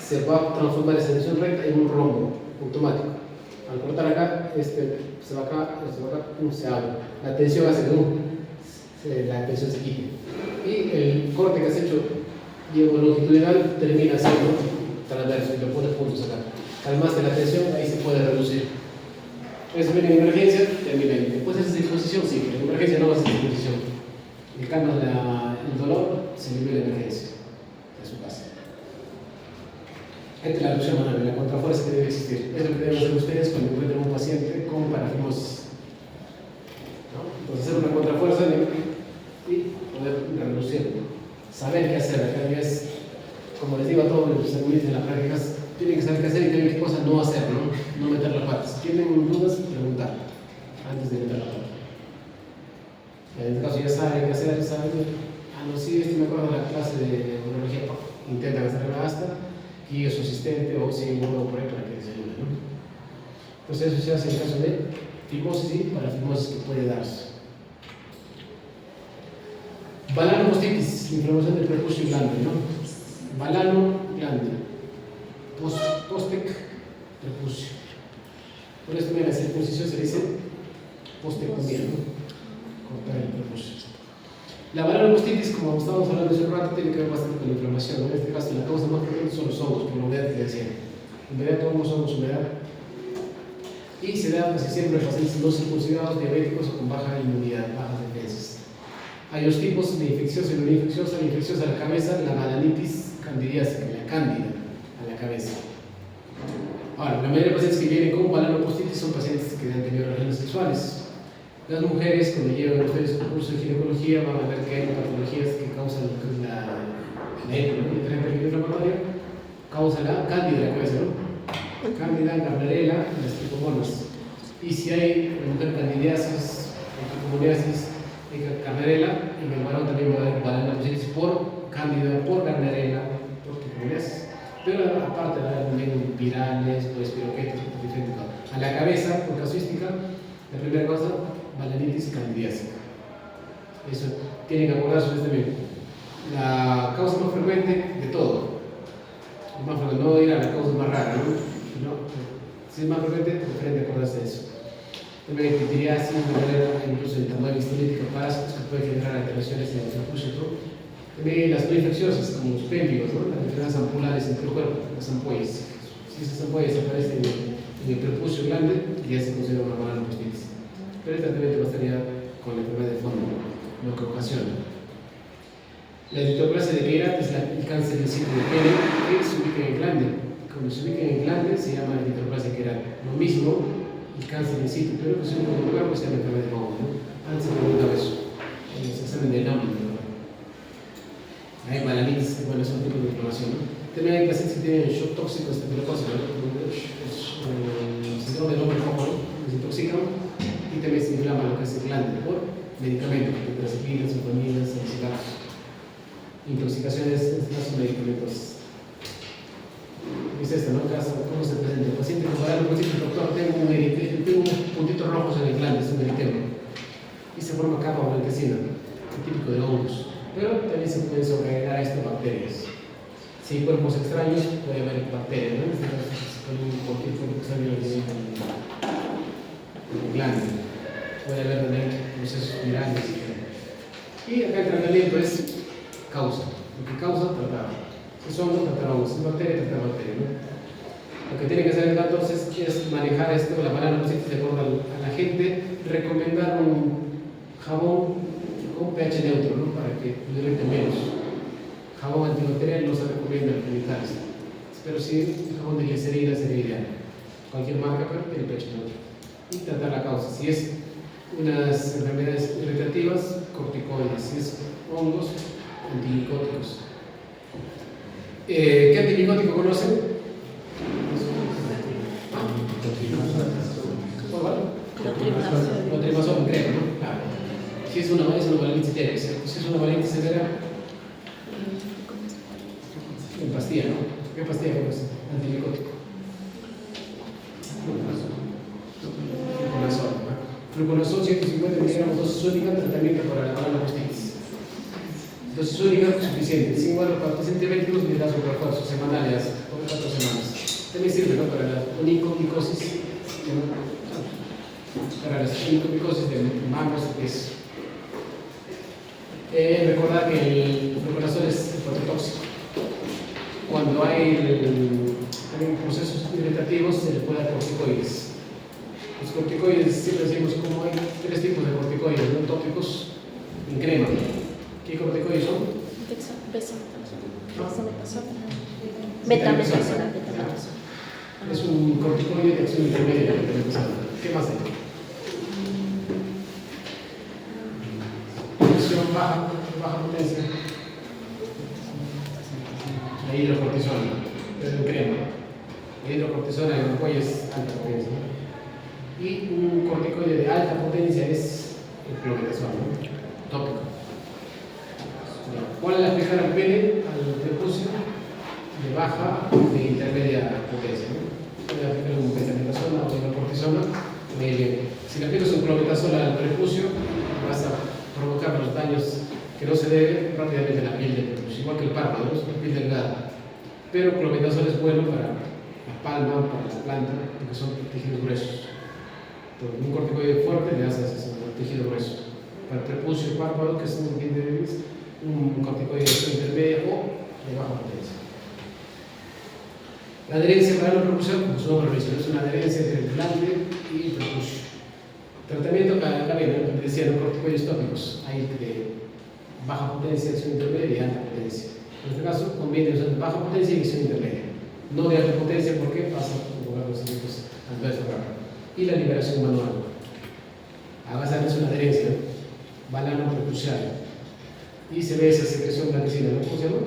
A: se va a transformar esa incisión recta en un rombo automático. Al cortar acá, se va acá, se abre. La tensión hace que la tensión se quite. Y el corte que has hecho, Diego, longitudinal, termina siendo transverso y lo pones puntos acá. Calmaste la tensión, ahí se puede reducir. Eso viene en emergencia, termina ahí. Después es disposición, sí, pero en emergencia no va a ser disposición. Y calmas el dolor, se libera la emergencia de su casa. Esta es la reducción manual, la contrafuerza que debe existir. Es lo que deben hacer ustedes cuando encuentren un paciente con parafimosis. ¿No? Entonces, hacer una contrafuerza y poder reducir. Saber qué hacer. Acá es, como les digo a todos los estudiantes en las prácticas, tienen que saber qué hacer y tienen qué cosas no hacer, no meter la pata. Si tienen dudas, preguntar antes de meter la pata. En este caso ya saben qué hacer, saben. No, sí, me acuerdo de la clase de neurología, intentan hacer la hasta y su asistente o si no por ahí para que les ayude, ¿no? Entonces eso se hace en caso de fimosis y parafimosis que puede darse. Balanopostitis, la inflamación del prepucio glande, ¿no? Balano glande, postec prepucio. Por esto en la circuncisión se dice postectomía, ¿no? Cortar el prepucio. La balanopostitis, como estábamos hablando hace un rato, tiene que ver bastante con la inflamación, ¿no? En este caso la causa más frecuente son los hongos, por la humedad que decía. Humedad, hongos, humedad. Y se da casi siempre en pacientes no circuncidados, diabéticos o con baja inmunidad, bajas defensas. Hay dos tipos de infecciosa y no infecciosa. La infecciosa a la cabeza, la balanitis candidiásica, la cándida a la cabeza. Ahora, la mayoría de pacientes que vienen con balanopostitis son pacientes que han tenido relaciones sexuales. Las mujeres, cuando llevan ustedes un curso de ginecología, van a ver que hay patologías que causan la enfermedad inflamatoria, causa la cándida de la cabeza, ¿no? Cándida, gardnerella y las tricomonas. Y si hay una mujer candidiasis, tricomoniasis, gardnerella, en el varón también va a haber balanopostitis por cándida, por gardnerella, por tricomoniasis. Pero aparte va a haber también virales, espiroquetas, diferentes cosas. A la cabeza, por casuística, la primera cosa, balanitis candidiásica. Eso tienen que acordarse ustedes también. La causa más frecuente de todo. Más frecuente, no ir a la causa más rara, ¿no? Si es más frecuente, prefieren acordarse de eso. También hay pitiriasis, incluso el tamaño histolítico, parásitos que pueden generar alteraciones en el prepucio. También las no infecciosas, como los pémicos, ¿no? Las enfermedades ampulares en todo el cuerpo, las ampollas. Si esas ampollas aparecen en el prepucio glande, ya se considera una balanopostitis. Pero el tratamiento bastaría con la enfermedad de fondo, lo que ocasiona. La eritroplasia de Queyrat es el cáncer del sitio de pene que se ubica en el glande. Cuando se ubica en el glande se llama eritroplasia de Queyrat. Lo mismo, el cáncer del sitio, pero que se ubica en el cuerpo se llama enfermedad de fondo, ¿no? Antes se preguntaba eso, en los exámenes de nómina, ¿no? Hay balanitis, bueno, es un tipo de inflamación, ¿no? También hay pacientes que tienen shock tóxico estafilococcus, ¿no? Síndrome del hombre foco, ¿no? Se intoxican y también se inflama lo que es el glande por medicamentos, tetracyclinas, sulfamidas, cigarros. Intoxicaciones, estos son medicamentos. Es esto, ¿no? ¿Cómo se presenta? El paciente con balanopostitis, doctor, tengo unos puntitos rojos en el glande, es un eritema. Y se forma capa blanquecina, típico de hongos. Pero también se pueden sobreagregar a estas bacterias. Si hay cuerpos extraños, puede haber bacterias, ¿no? En este caso, cualquier cuerpo extraño en el glande. Puede haber también procesos virales. Y acá el tratamiento es causa. Lo que causa, tratar. Si son los tratar hongos, si es bacteria, tratar bacteria, ¿no? Lo que tiene que hacer entonces es manejar esto, la balanopostitis de acuerdo a la gente, recomendar un jabón con pH neutro, ¿no? Para que irrite menos. Jabón antibacterial no se recomienda en genitales, pero sí el jabón de glicerina sería ideal. Cualquier marca, pero tiene pH neutro. Y tratar la causa. Si es unas enfermedades irritativas, corticoides. Si es hongos, antimicóticos. ¿Qué antimicótico conocen? Clotrimazol, creo, ¿no? Claro. Si es una balanitis severa, si es una balanitis severa, en pastilla, ¿no? ¿Qué pastilla conoce? Antimicótico. Fluconazol 150 miligramos, dosis única, tratamiento para la balanopostitis. Dosis única suficiente. Sin embargo, para pacientes diabéticos le das un refuerzo semanal, por 4 semanas. También sirve, ¿no? Para la onicomicosis, para las onicomicosis de mamas, que es Recordar que el fluconazol es prototóxico. Cuando hay procesos irritativos se le puede dar corticoides. Los corticoides, siempre decimos como hay 3 tipos de corticoides, ¿no? Tópicos en crema. ¿Qué corticoides son?
B: Betametazolam.
A: Es un corticoide de acción intermedia. ¿Qué más hay? Presión baja potencia. La hidrocortisona, pero en crema. La hidrocortisona en el cuello es alta potencia. Y un corticoide de alta potencia es el clobetasol, ¿no? Tópico. ¿Cuál es la aplicar al pene, al prepucio? De baja de intermedia potencia, ¿no? Puede aplicar un betametazolam o una cortisona. Si le aplicas un clobetasol al prepucio, vas a provocar los daños que no se deben rápidamente en la piel del prepucio, igual que el párpado, ¿no? Es una piel delgada. Pero clobetasol es bueno para la palma, para la planta, porque son tejidos gruesos. Entonces, un corticoide fuerte le hace un tejido grueso. Para el prepucio y párpado, que son bien débiles, un corticoide de intermedia o de baja potencia. La adherencia para la prepucio, como su nombre lo dice, es una adherencia entre el glande y el prepucio. Tratamiento, acá viene, como decía, los corticoides tópicos. Hay de baja potencia, acción intermedia y alta potencia. En este caso, conviene usar de baja potencia y acción intermedia. No de alta potencia porque pasa por los efectos adversos rápidos. Y la liberación manual. Acá es una adherencia, balano prepucial. Y se ve esa secreción blanquecina, ¿no? ¿Cómo se llama?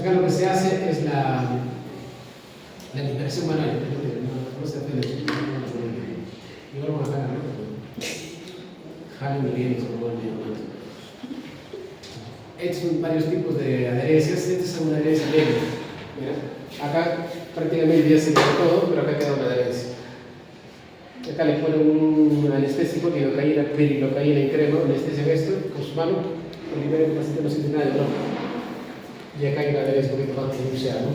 A: Acá lo que se hace es la liberación manual. No se hace igual vamos a jalar, ¿no? Jalen bien, estos son varios tipos de adherencias. Esta es una adherencia leve. Mira, acá prácticamente ya se quedó todo, pero acá queda una adherencia. Acá le ponen un anestésico, lidocaína, perilocaína en crema, anestesia esto, con su mano, lo libera el paciente, no siente nada de dolor. Y acá hay una adherencia un poquito más pronunciada, ¿no?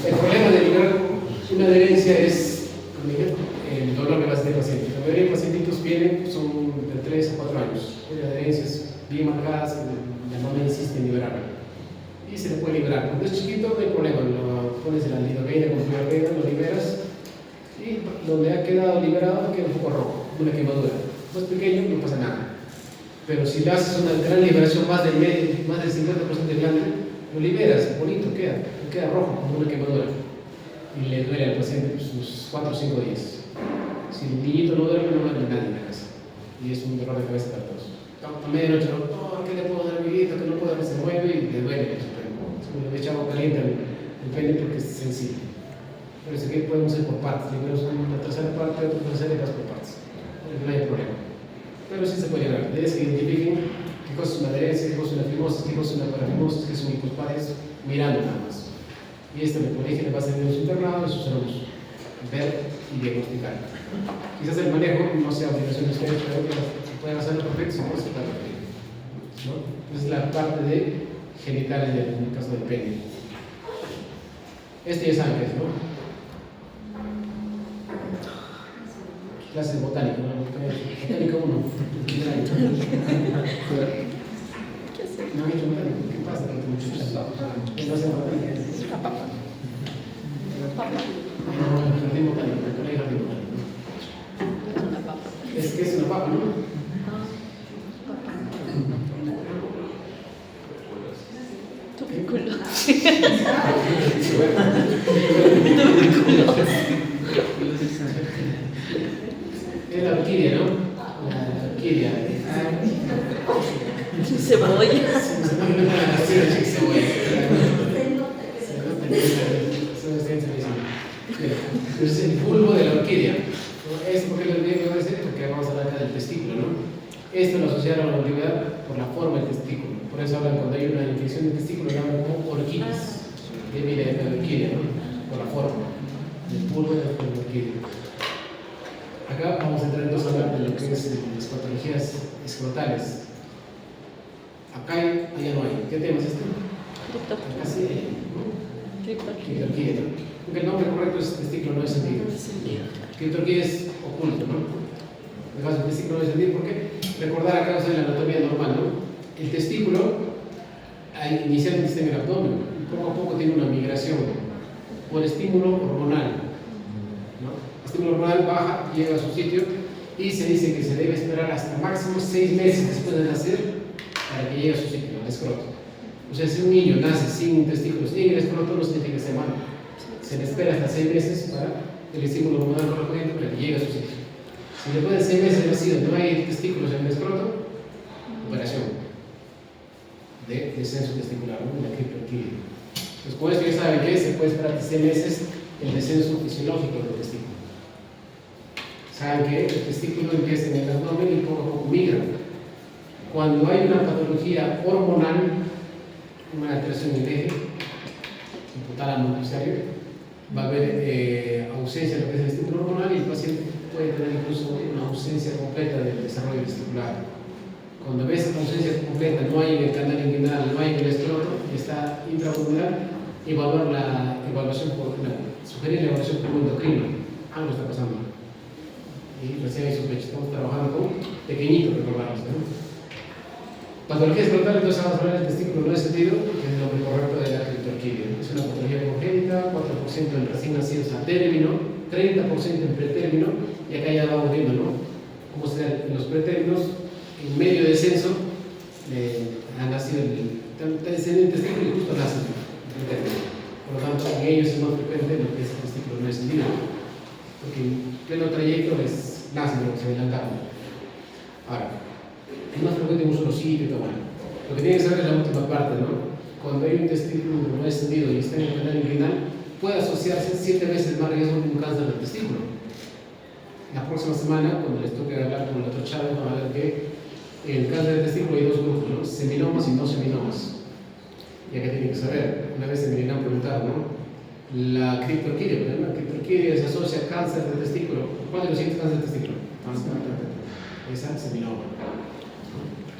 A: El problema de liberar una adherencia es el dolor que va a tener el paciente. La mayoría de pacientitos vienen, son de 3 a 4 años. Hay adherencias bien marcadas que la mamá insiste en liberar. Y se le puede liberar. Cuando es chiquito no hay problema, lo pones en la lidocaína con fluorocarbona, lo liberas y donde ha quedado liberado queda un poco rojo, una quemadura. Más pequeño no pasa nada. Pero si le haces una gran liberación, más del 50% del glande, lo liberas, bonito queda rojo como una quemadura. Y le duele al paciente sus 4 o 5 días. Si el niñito no duerme, no duerme nadie en la casa. Y es un dolor de cabeza para todos. A medianoche, no, ¿qué le puedo dar a mi hijito? Que no puedo, se mueve y le duele. Le echa agua caliente al pene porque es sensible. Pero es que podemos ir por partes. Primero una tercera parte, otra tercera y vas por partes. No hay problema. Pero sí se puede llegar. Debes que identifiquen qué cosa es una adherencia, qué cosa es una fimosis, qué cosa es una parafimosis, qué son hipospares, mirando nada más. Y esto le corrige, le va a servir en su internado y sus alumnos. Ver y diagnosticar. Quizás el manejo no sea obligación de ustedes, pero se puede hacerlo perfecto, se puede hacer perfecto. ¿No? Es la parte de genitales en el caso del pene. Este ya saben qué es, ¿no? Clase de botánica, ¿no? Botánica 1.
B: ¿Qué hacer?
A: No han hecho botánica. ¿Qué pasa con muchachos? No hacen botánica.
B: La papa.
A: No, el jardín botánico, el colegio jardín botánico.
B: Es una papa.
A: Es que es una papa, ¿no?
B: Tubérculo.
A: Es la orquídea, ¿no? La orquídea.
B: Cebolla.
A: Es el bulbo de la orquídea. ¿Esto por qué lo digo? Porque vamos a hablar acá del testículo, ¿no? Esto lo asociaron a la antigüedad por la forma del testículo. Por eso hablan cuando hay una infección del testículo, lo llaman como orquídeas. De la orquídea, ¿no? Por la forma del bulbo de la orquídea. Acá vamos a entrar entonces a hablar de lo que es las patologías escrotales. Acá hay, allá no hay. ¿Qué tema es este?
B: Criptorquía.
A: Casi, ¿no?
B: Criptorquía.
A: Criptorquía, ¿no? Porque el nombre correcto es testículo no descendido. Criptorquía es oculto, ¿no? En el caso del testículo no descendido, ¿por qué? Recordar a causa de la anatomía normal, ¿no? El testículo inicialmente está en el abdomen y poco a poco tiene una migración por estímulo hormonal, ¿no? El estímulo hormonal baja, llega a su sitio y se dice que se debe esperar hasta máximo 6 meses después de nacer para que llegue a su sitio, al escroto. O sea, si un niño nace sin testículos en el escroto, no significa que esté mal. Se le espera hasta 6 meses para el estímulo hormonal correspondiente para que llegue a su sitio. Si después de 6 meses de nacido no hay testículos en el escroto, operación de descenso testicular, ¿no? La criptorquía. Pues con esto ya saben que se puede esperar 6 meses el descenso fisiológico del testículo. Saben que el testículo empieza en el abdomen y poco a poco migra. Cuando hay una patología hormonal, una alteración en el eje hipotálamo pituitario, va a haber ausencia de lo que es el estímulo hormonal y el paciente puede tener incluso una ausencia completa del desarrollo testicular. Cuando ves ausencia completa, no hay en el canal inguinal, no hay en el escroto y está intraabdominal, evaluar la evaluación sugerir la evaluación por un endocrino. Algo está pasando. Y recién hay sospecha. Estamos trabajando con pequeñitos, recordamos, ¿no? Patología escrotal, entonces vamos a hablar del testículo no descendido, que es el nombre correcto de la criptorquía. Es una patología congénita, 4% en recién nacidos a término, 30% en pretérmino, y acá ya vamos viendo, ¿no? Cómo se da en los pretérminos, en medio descenso, ha nacido el testículo y justo nace el pretérmino. Por lo tanto, en ellos es más frecuente lo que es el testículo no descendido, porque en pleno trayecto nacen, se adelantaron. Ahora, es más frecuente en un solo sitio y todo. Bueno, lo que tiene que saber es la última parte, ¿no? Cuando hay un testículo no descendido y está en el canal inguinal, puede asociarse 7 veces más riesgo de un cáncer del testículo. La próxima semana, cuando les toque hablar con el otro chavo, van a ver que en el cáncer del testículo hay 2 grupos, ¿no? Seminomas y no seminomas. Y acá tienen que saber, una vez se me vinieron a preguntar, ¿no? La criptorquía, ¿no? La criptorquía se asocia a cáncer del testículo. ¿Cuál de los siguientes cáncer del testículo? Esa seminoma.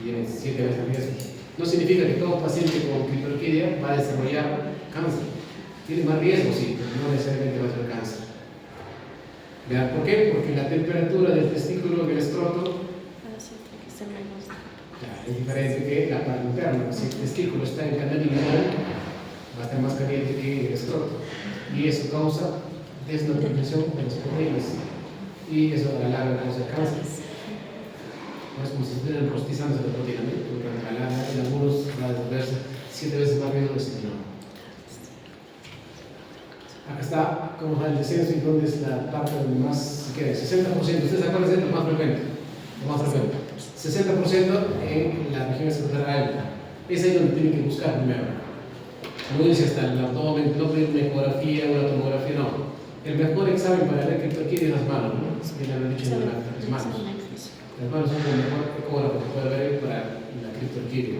A: Tiene 7 veces más riesgo. No significa que todo paciente con criptorquía va a desarrollar cáncer. Tiene más riesgo, sí, pero no necesariamente va a ser cáncer. ¿Vean por qué? Porque la temperatura del testículo del escroto es diferente que la parte interna. Si el testículo está en el canal inguinal, va a estar más caliente que el escroto. Y eso causa desnaturalización de las proteínas. Y eso a la larga causa cáncer. No es como si estuvieran rostizándose la proteína, ¿no? Porque a la larga en algunos va a volverse 7 veces más riesgo de seminoma. Acá está cómo va el descenso y dónde es la parte donde más se queda. 60%, ustedes acuerdan de lo más frecuente. Lo más frecuente. 60% en la región escrotal alta. Es ahí donde tienen que buscar primero. No dice hasta el abdomen, no pedir una ecografía o una tomografía, no. El mejor examen para ver criptorquía es las manos, ¿no? Bien lo han dicho en las manos. Las manos son el mejor ecógrafo que puede ver para la criptorquía.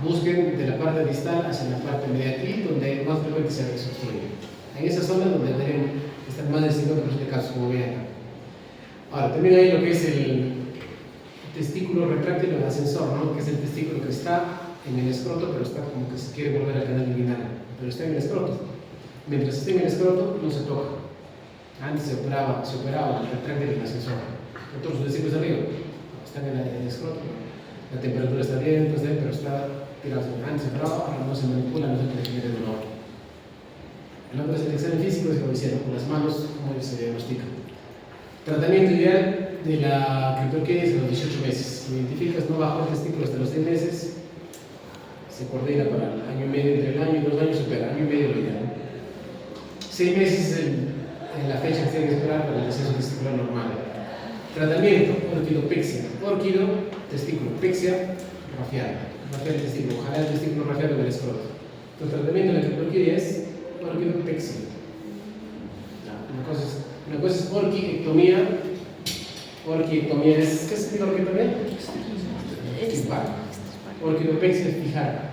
A: Busquen de la parte distal hacia la parte media aquí, donde más frecuente se obstruye. En esa zona donde deben estar más del 50% de casos, como ven acá. Ahora, también hay lo que es el testículo retráctil o el ascensor, ¿no? Que es el testículo que está en el escroto, pero está como que se quiere volver al canal inguinal, pero está en el escroto. Mientras esté en el escroto, no se toca. Antes se operaba el retráctil y el ascensor. Otros testículos arriba, están en el escroto. La temperatura está bien, pues, pero está tirado. Antes se operaba, ahora no se manipula, no se tiene que meter dolor. El otro es el examen físico, es como hicieron con las manos, cómo se diagnostica. Tratamiento ideal de la criptorquía es a los 18 meses. Identificas no bajo el testículo hasta los 6 meses, se coordina para el año y medio, entre el año y 2 años se opera, año y medio lo ideal. 6 meses en la fecha que se tiene que esperar para el descenso testicular normal. Tratamiento, orquidopexia. Orquido, testículo, pexia, rafiar. Rafiar el testículo, jalar el testículo rafiado del escroto. El tratamiento de la criptorquía es orquidopexia. Una cosa es orquiectomía. Orquiectomía es. ¿Qué significa orquiectomía? Fijar. Orquidopexia es fijar.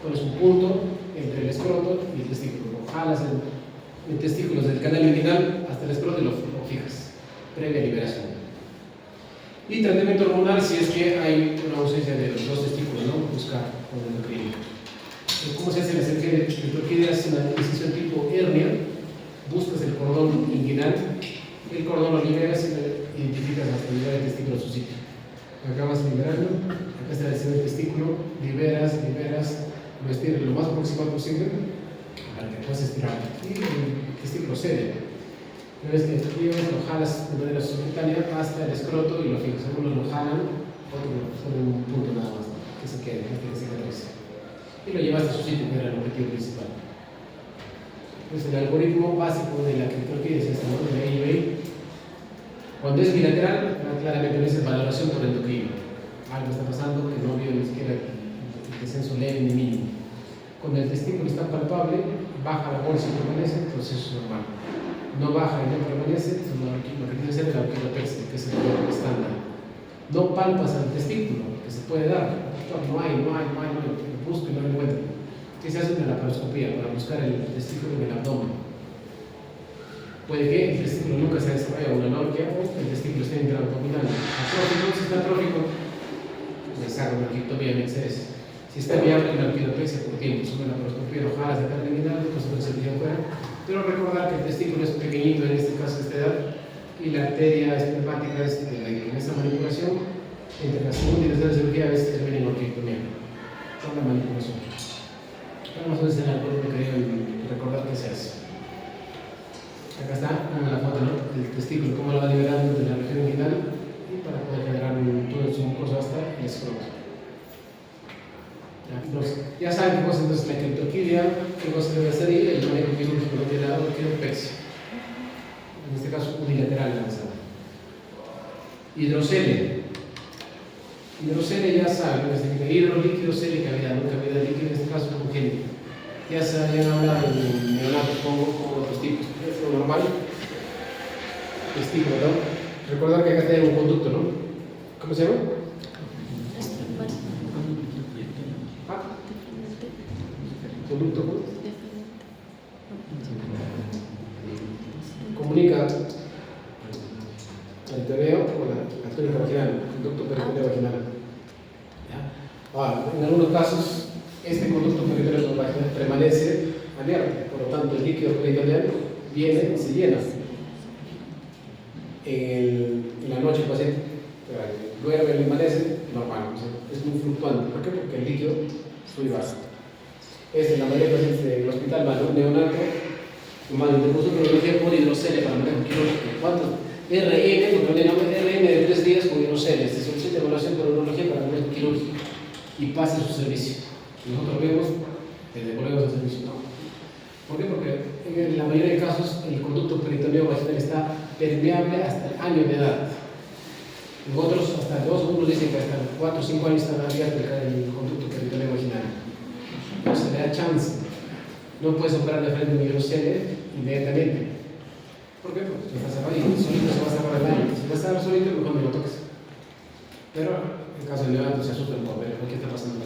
A: Pones un punto entre el escroto y el testículo. Jalas el testículo desde el canal inguinal hasta el escroto y lo fijas. Previa liberación. Y tratamiento hormonal si es que hay una ausencia de los dos testículos, ¿no? Buscar con el endocrino. ¿Cómo se hace la cirugía de endocrino? Es una incisión tipo hernia, buscas el cordón inguinal, el cordón lo liberas y identificas hasta liberar el testículo a su sitio. Acá vas liberando, acá está el testículo, liberas, lo estiras lo más proximal posible para que puedas estirar. Y el testículo cede. Una vez que lo jalas de manera simultánea hasta el escroto y lo fijas. Algunos lo jalan, otros lo ponen un punto nada más, que se quede, que se cicatrice. Y lo llevas a su sitio, que era el objetivo principal. Entonces, el algoritmo básico de la criptología es esta, ¿no? De la IUA. Cuando es bilateral, claramente no es valoración por endocrino. Algo está pasando que no vio ni siquiera el descenso leve ni mínimo. Cuando el testículo está palpable, baja la bolsa y permanece, el proceso es normal. No baja y no permanece, es lo que tiene que ser el alquilopexia, que es el valor estándar. No palpas al testículo, que se puede dar. No hay, busco y no lo encuentro. ¿Qué se hace? Una laparoscopía para buscar el testículo en el abdomen. Puede que el testículo nunca se desarrolle una anorquia o el testículo esté intraabdominal. Atrófico, si está atrófico, le saca una ectomía en exceso. Si está viable, una alquilopexia por tiempo, sube la laparoscopía, lo jalas de carne inguinal, después se lo se fuera. Pero recordar que el testículo es pequeñito en este caso de esta edad y la arteria espermática en esta manipulación entre la segunda y la tercera cirugía a veces termina en orquiectomía con la manipulación. Vamos a ver el algoritmo que quería recordar que se hace. Acá está la foto, ¿no? El testículo, cómo lo va liberando de la región inguinal y para poder generar un túnel submucoso hasta el escroto. Ya saben qué cosa entonces la criptoquilia, qué cosa debe hacer y el manejo quirúrgico de la orquiectomía. En este caso unilateral avanzada. Hidrocele. Hidrocele ya saben, hidrolíquido, cele, cavidad, no cavidad líquida, en este caso congénito. Ya se habían hablado en neonatos como otros tipos. Es lo normal. Testículo, ¿no? Recordar que acá tenemos un conducto, ¿no? ¿Cómo se llama? Conducto, ¿no? Comunica el peritoneo con la túnica vaginal, conducto peritoneo vaginal. Ahora, en algunos casos, este conducto peritoneo vaginal permanece abierto, por lo tanto, el líquido peritoneal viene y se llena. En la noche el paciente duerme y amanece normal, es muy fluctuante. ¿Por qué? Porque el líquido sube y baja. Es la mayoría de pacientes del hospital, neonato, humano interpuso cronología por hidrocele para manejo quirúrgico. ¿Cuánto? RN, porque RN de 3 días con hidrocele, se solicita evaluación por urología para manejo quirúrgico y pasa su servicio. Nosotros vemos, le devolvemos el servicio. No. ¿Por qué? Porque en la mayoría de casos el conducto peritoneo vaginal está permeable hasta el año de edad. En otros, hasta 2, unos dicen que hasta 4 o 5 años está abierto el conducto peritoneo vaginal. No se le da chance. No puedes operar de frente un hidrocele inmediatamente. ¿Por qué? Porque está cerrado y solito se va a cerrar el año. Si va a estar solito, mejor no lo toques. Pero en caso de levanto se asusta un poco, ¿qué está pasando?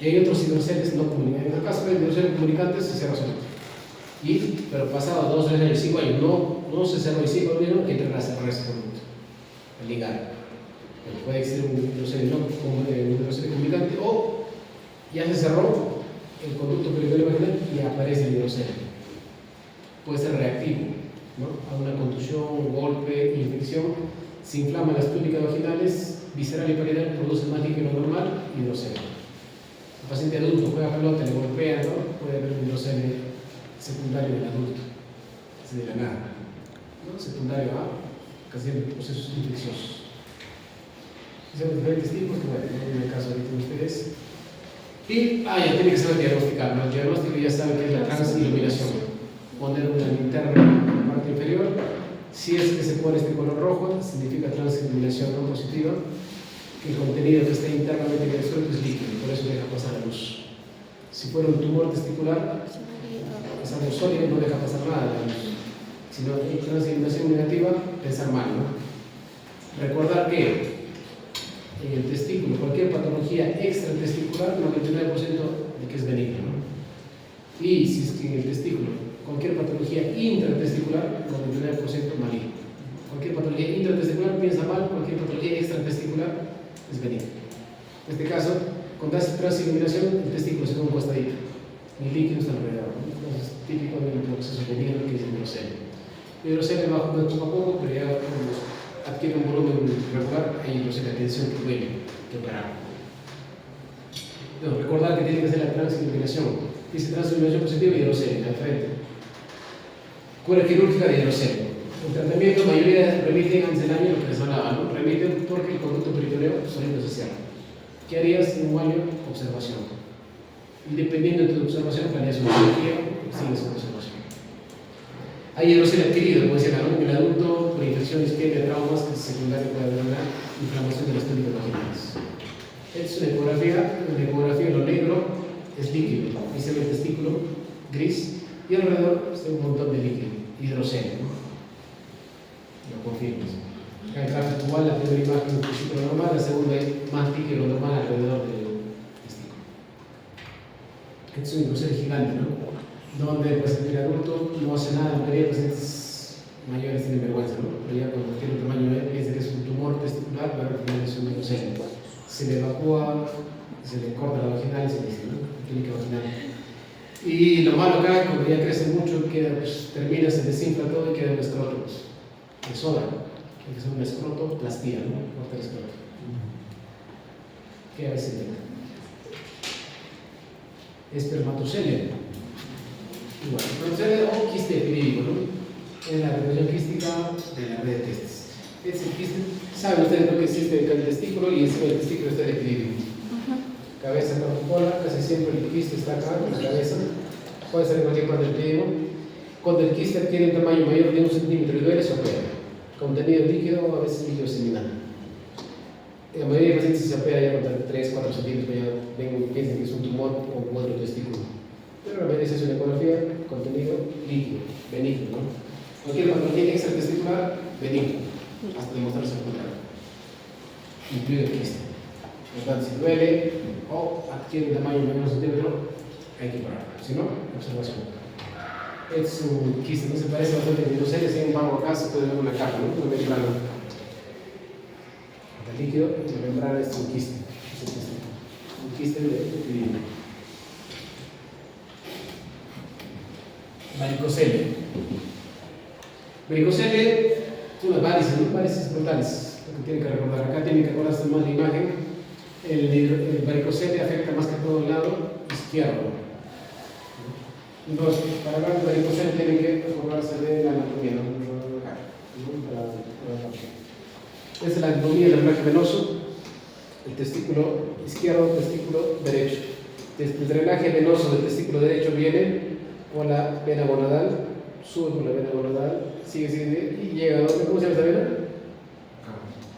A: Y hay otros hidroceles no comunicantes. En el caso de hidroceles comunicantes se cierra solito. Pero pasado 2, 3 años, 5 años, no se cerró y sigue abriendo, que entra a cerrar ese conducto. El ligar. Puede ser un hidrocele comunicante o ya se cerró el conducto peritoneo vaginal y aparece el hidrocele. Puede ser reactivo, ¿no? A una contusión, golpe, infección, se inflaman las túnicas vaginales, visceral y parietal, produce más líquido normal y hidrocele. El paciente adulto juega pelota, le golpea, ¿no? Puede haber un hidrocele secundario del adulto, se de la nada, ¿no? Secundario a casi procesos infecciosos. Son diferentes tipos, que bueno, en el caso ahorita de ustedes. Y ya tiene que saber diagnosticar, ¿no? El diagnóstico ya sabe que es la transiluminación. Poner una linterna en la parte inferior. Si es que se pone este color rojo, significa transiluminación no positiva. Que el contenido que está internamente en el suelo es líquido, por eso deja pasar la luz. Si fuera un tumor testicular, es algo sólido, no deja pasar nada de la luz. Si no hay transiluminación negativa, pensar mal, ¿no? Recordar que en el testículo, cualquier patología extratesticular, 99% de que es benigna, ¿no? Y si es que en el testículo, cualquier patología intratesticular, 99% maligna. Cualquier patología patología intratesticular, piensa mal, cualquier patología extratesticular es benigna. En este caso, cuando hace transiluminación, el testículo se ve un costadito, el líquido está alrededor, ¿no? Entonces, típico del proceso benigno que es el hidrocelio. El hidrocelio va jugando poco a poco, pero ya cuando adquiere un volumen regular, hay hidrocelio de tensión que duele, que operar. No, recordar que tiene que ser la transiluminación. Dice transiluminación positiva y hidrocelio, al frente. Cura quirúrgica de hidrocelio. El tratamiento, la mayoría remiten antes del año, lo que les hablaba, ¿no? Remiten porque el conducto peritoneo solito se cierra. ¿Qué harías en un año? Observación. Y dependiendo de tu observación, planeas una cirugía o sigues con observación. Hay hidrocelio adquirido, como decía, ¿no? En el adulto, por infección isquémica, traumas, que es secundario puede haber una inflamación de las túnicas vaginales. Es una ecografía, lo negro es líquido, ahí se ve el testículo gris y alrededor está un montón de líquido, hidrocelio, ¿no? Lo confirmas. Acá en gráfico igual, la primera imagen es un testículo normal, la segunda es más líquido normal alrededor del testículo. Este es un hidrocelio gigante, ¿no? Donde pues, el adulto no hace nada, la mayoría de pacientes mayores tienen vergüenza, ¿no? Pero ya cuando tiene un tamaño piensa que es un tumor testicular, pero al final es un hidrocelio. Se le evacúa, se le corta la vaginal y se le dice, ¿no? Clínica vaginal. Y lo malo acá, cuando ya crece mucho, queda, pues, termina, se desinfla todo y queda un escroto, pues, de soda. Tiene que ser un escrotoplastía, ¿no? Corta el escroto. ¿Qué a veces espermatocelio. Igual, espermatocelio o quiste epidídico, ¿no? Es la reproducción quística de la red de testes. Es el quiste, saben ustedes lo que existe el testículo y encima del testículo está el epidídico. Cabeza con cola, casi siempre el quiste está acá, en la cabeza, puede ser en cualquier parte del epidídico. Cuando el quiste adquiere un tamaño mayor de 1 centímetro y duele, se opera. Contenido líquido, a veces líquido seminal. La mayoría de pacientes se opera ya con 3, 4 centímetros, ya piensan que es un tumor o otro testículo. Pero la mayoría es una ecografía, contenido líquido, benigno, ¿no? Cualquier patología extratesticular, benigno, hasta demostrarse lo contrario. Incluido el quiste. Por lo tanto, si duele o adquiere un tamaño menor de 1 centímetro, hay que parar. Si no, observación. Es un quiste, no se parece bastante a hidrocelio, sin embargo acá se puede ver una capa, ¿no? Una membrana. El líquido, la membrana es un quiste. Un quiste de epidídico. Varicocelio. Varicocelio son las varices, ¿no? Varices brutales. Lo que tienen que recordar. Acá tienen que acordarse más la imagen. El varicocelio afecta más que todo el lado izquierdo. Entonces, para hablar de varicocelio tienen que acordarse de la anatomía, ¿no? Esta es la anatomía del drenaje venoso. El testículo izquierdo, testículo derecho. El drenaje venoso del testículo derecho viene por la vena gonadal, sube por la vena gonadal, sigue y llega a ¿dónde? ¿Cómo se llama esa vena?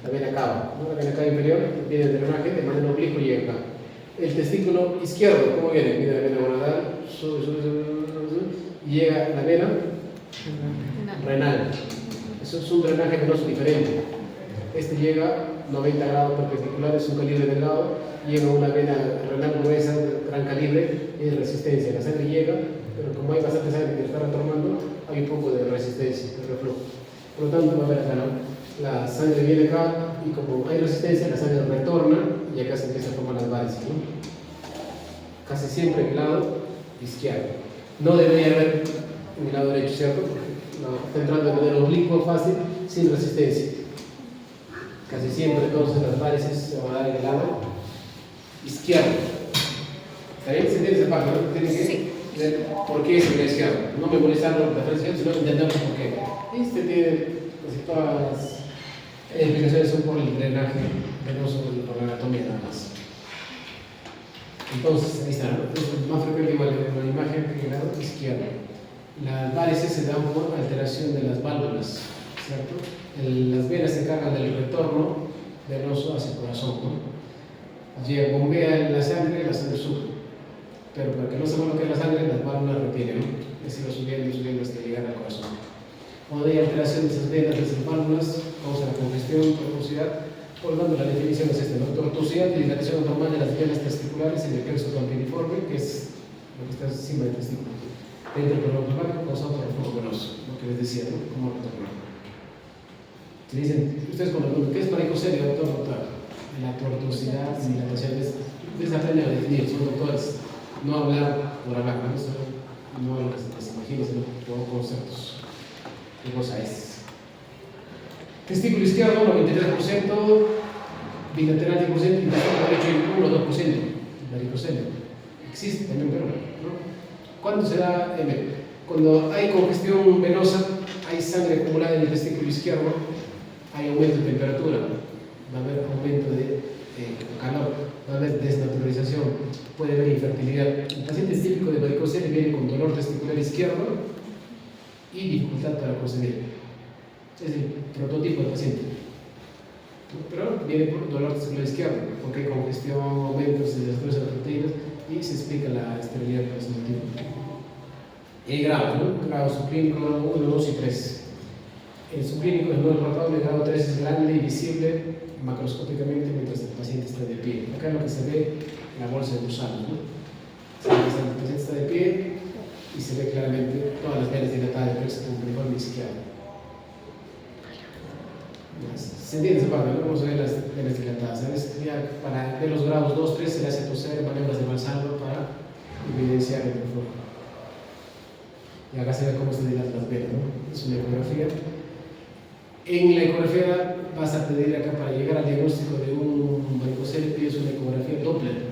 A: La vena cava, ¿no? La vena cava inferior viene del drenaje de manera oblicua y llega acá. El testículo izquierdo, ¿cómo viene? Viene de la vena gonadal, sube, y llega a la vena renal. Eso es un drenaje venoso diferente. Este llega 90 grados perpendiculares, un calibre delgado, llega a una vena renal gruesa, gran calibre, y de resistencia. La sangre llega, pero como hay bastante sangre que está retornando, hay un poco de resistencia, de reflujo. Por lo tanto, va a ver acá, ¿no? La sangre viene acá, y como hay resistencia, la sangre retorna, y acá se empieza a formar las varices, ¿no? Casi siempre en el lado izquierdo. No debería haber en el lado derecho, ¿cierto? Porque no, está entrando de manera oblicua, fácil, sin resistencia. Casi siempre entonces las varices se van a dar en el lado izquierdo. ¿Está bien? ¿Se entiende esa parte? ¿No? Tienen que ver por qué es en la izquierda. No memorizarlo la referencia, sino entender por qué. Este tiene casi todas las explicaciones son por el drenaje venoso por la anatomía nada más. Entonces, ahí está, ¿no? Entonces, más frecuente igual en la imagen que en el lado izquierdo. Las varices se dan por alteración de las válvulas, ¿cierto? Las venas se encargan del retorno venoso hacia el corazón, ¿no? Bombea la sangre sube. Pero para que no se bloquee la sangre, las válvulas retienen, ¿no? Es decir, subiendo hasta llegar al corazón. Cuando hay alteración de esas venas, de esas válvulas, causa la congestión, tortuosidad. Por lo tanto, la definición es esta, ¿no? Tortuosidad y dilatación normal de las venas testiculares en el plexo campaniforme, que es lo que está encima del testículo. Dentro del globo causado por el flujo venoso, lo que les decía, ¿no? Como retornar. Se dicen, ustedes cuando preguntan, ¿qué es varicocele, doctor? La tortuosidad y dilatación, ustedes aprenden a definir, son doctores, no hablar por hablar, no lo que se imaginen, sino por conceptos. ¿Qué cosa es? Testículo izquierdo, 93%, bilateral 10%, y testículo derecho 1 o 2%, varicocele. Existe también, pero ¿no? ¿Cuándo se da? Cuando hay congestión venosa, hay sangre acumulada en el testículo izquierdo, hay aumento de temperatura, va a haber aumento de calor, va a haber desnaturalización, puede haber infertilidad. El paciente típico de varicocele viene con dolor testicular izquierdo y dificultad para concebir. Es el prototipo del paciente. Pero viene por dolor testicular izquierdo, porque hay congestión, aumentos de las proteínas y se explica la esterilidad por ese motivo. Y hay grados, ¿no? Grado subclínico 1, 2 y 3. El subclínico es no palpable, el grado 3 es grande y visible macroscópicamente mientras el paciente está de pie. Acá lo que se ve en la bolsa de gusano, ¿no? Se ve que el paciente está de pie y se ve claramente todas las venas dilatadas del plexo cumpliforme izquierdo. Se entiende esa parte, ¿no? Vamos a ver las venas dilatadas. ¿Sabes? Ya para ver los grados 2, 3 se le hace toser maniobras de Valsalva para evidenciar el flujo. Y acá se ve cómo se dilatan las venas, ¿no? Es una ecografía. En la ecografía vas a pedir acá para llegar al diagnóstico de un varicocele, pides una ecografía Doppler.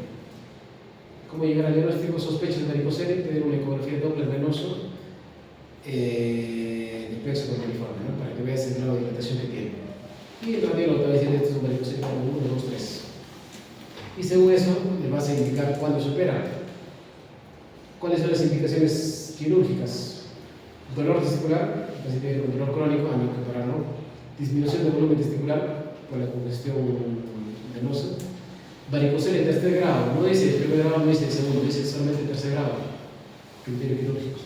A: ¿Cómo llegar al diagnóstico? Sospechas de varicocele, pedir una ecografía Doppler venoso de plexo cumpliforme, ¿no? Para que veas el grado de dilatación que tiene. Y el radiólogo te va a decir, este es un varicocele para 1, 2, 3. Y según eso, le vas a indicar cuándo se opera. ¿Cuáles son las indicaciones quirúrgicas? Dolor testicular, el paciente viene con dolor crónico, hay que operarlo. Disminución del volumen testicular por la congestión venosa. Varicocele en tercer grado, no dice el primer grado, no dice el segundo, dice solamente el tercer grado. Criterio quirúrgico.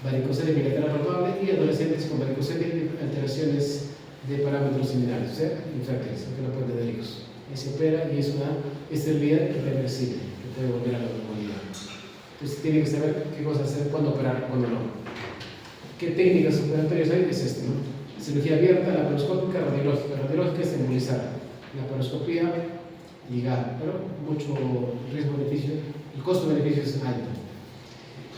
A: Varicocele bilateral palpable y adolescentes con varicocele, alteraciones de parámetros similares, o sea, infértiles, que no pueden tener hijos. Y se opera y es una esterilidad irreversible, que puede volver a la normalidad. Entonces tiene que saber qué cosa hacer, cuándo operar, cuándo no. ¿Qué técnicas operatorias hay? Es este, ¿no? Cirugía abierta, laparoscópica, radiológica. Radiológica es embolizar. Laparoscopía, ligar, pero mucho riesgo-beneficio. El costo-beneficio es alto.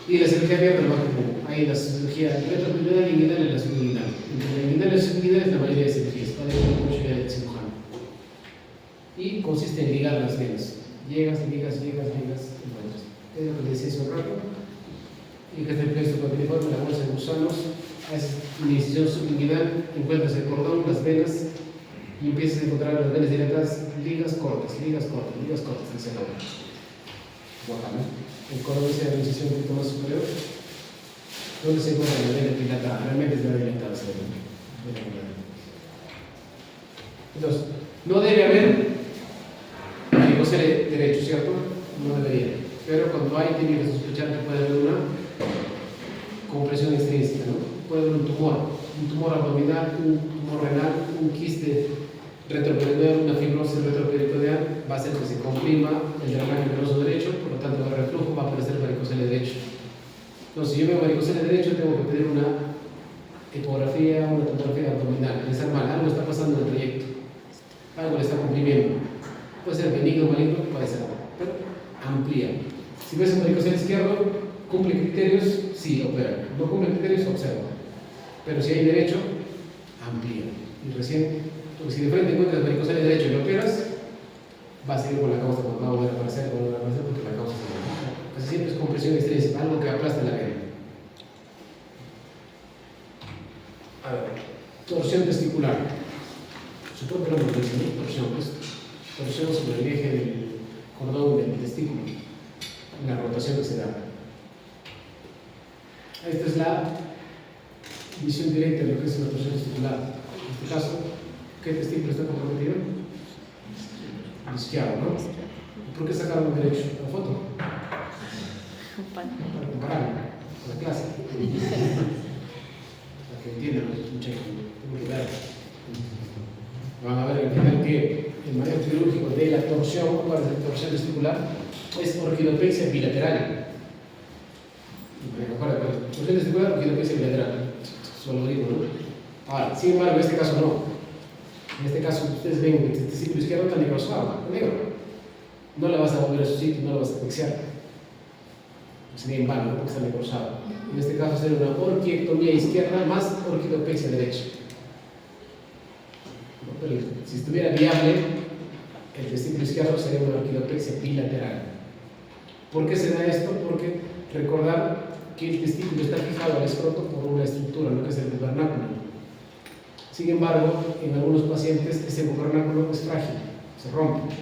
A: Y la cirugía abierta, lo más común. Hay la cirugía retroinguinal, inguinal y la subinguinal. Entre la inguinal y la subinguinal es la mayoría de cirugías. Para eso mucho ya del cirujano. Y consiste en ligar las venas. Llegas, encuentras. Es lo que te decía hace un rato. Y que es el plexo cumpliforme, la bolsa de gusanos. Haces una incisión subinguinal, encuentras el cordón, las venas y empiezas a encontrar las venas dilatadas, ligas cortas, en ese lado. El cordón es la incisión un poquito más superior. ¿Dónde se encuentra la vena dilatada? Realmente es la vena dilatada. Entonces, no debe haber varicocele derecho, ¿cierto? No debería. Pero cuando hay, tiene que sospechar que puede haber una compresión extrínseca, ¿no? Puede haber un tumor abdominal, un tumor renal, un quiste retroperitoneal, una fibrosis retroperitoneal, va a hacer que se comprima el drenaje venoso derecho, por lo tanto va a haber reflujo, va a aparecer varicocele derecho. Entonces, si yo veo varicocele derecho, tengo que pedir una ecografía, una tomografía abdominal, pensar mal, algo está pasando en el trayecto, algo le está comprimiendo. Puede ser benigno o maligno, puede ser, pero amplía. Si ves un varicocele izquierdo, cumple criterios, sí, opera. No cumple criterios, observa. Pero si hay derecho, amplía. Y recién, porque si de frente encuentras varicocele derecho y lo operas, va a seguir con la causa, no va a volver a aparecer, porque la causa se casi siempre es compresión extrínseca, algo que aplasta la vena. A ver, torsión testicular. Su propio nombre dice, ¿no? Torsión, torsión sobre el eje del cordón del testículo, en la rotación que se da. Esta es la visión directa de lo que es una torsión testicular. En este caso, ¿qué testículo está comprometido? El izquierdo, ¿no? ¿Por qué sacaron el derecho? La foto. Para compararlo con la clase. Para que entiendan los muchachos. Tengo que ver. Van a ver al final que el manejo quirúrgico de la torsión, ¿cuál es la torsión testicular? Es orquidopexia bilateral. Torsión testicular, orquidopexia bilateral. Solo digo, ¿no? Ahora, sin embargo, en este caso no. En este caso, ustedes ven que el testículo izquierdo está necrosado, negro. No le vas a volver a su sitio, no lo vas a asfixiar. Sería en vano, ¿no? Porque está necrosado. En este caso sería una orquiectomía izquierda más orquidopexia derecha. ¿No? Pero si estuviera viable, el testículo izquierdo sería una orquidopexia bilateral. ¿Por qué se da esto? Porque recordar que el testículo está fijado al escroto por una estructura, ¿no? Que es el gubernáculo. Sin embargo, en algunos pacientes ese gubernáculo es frágil, se rompe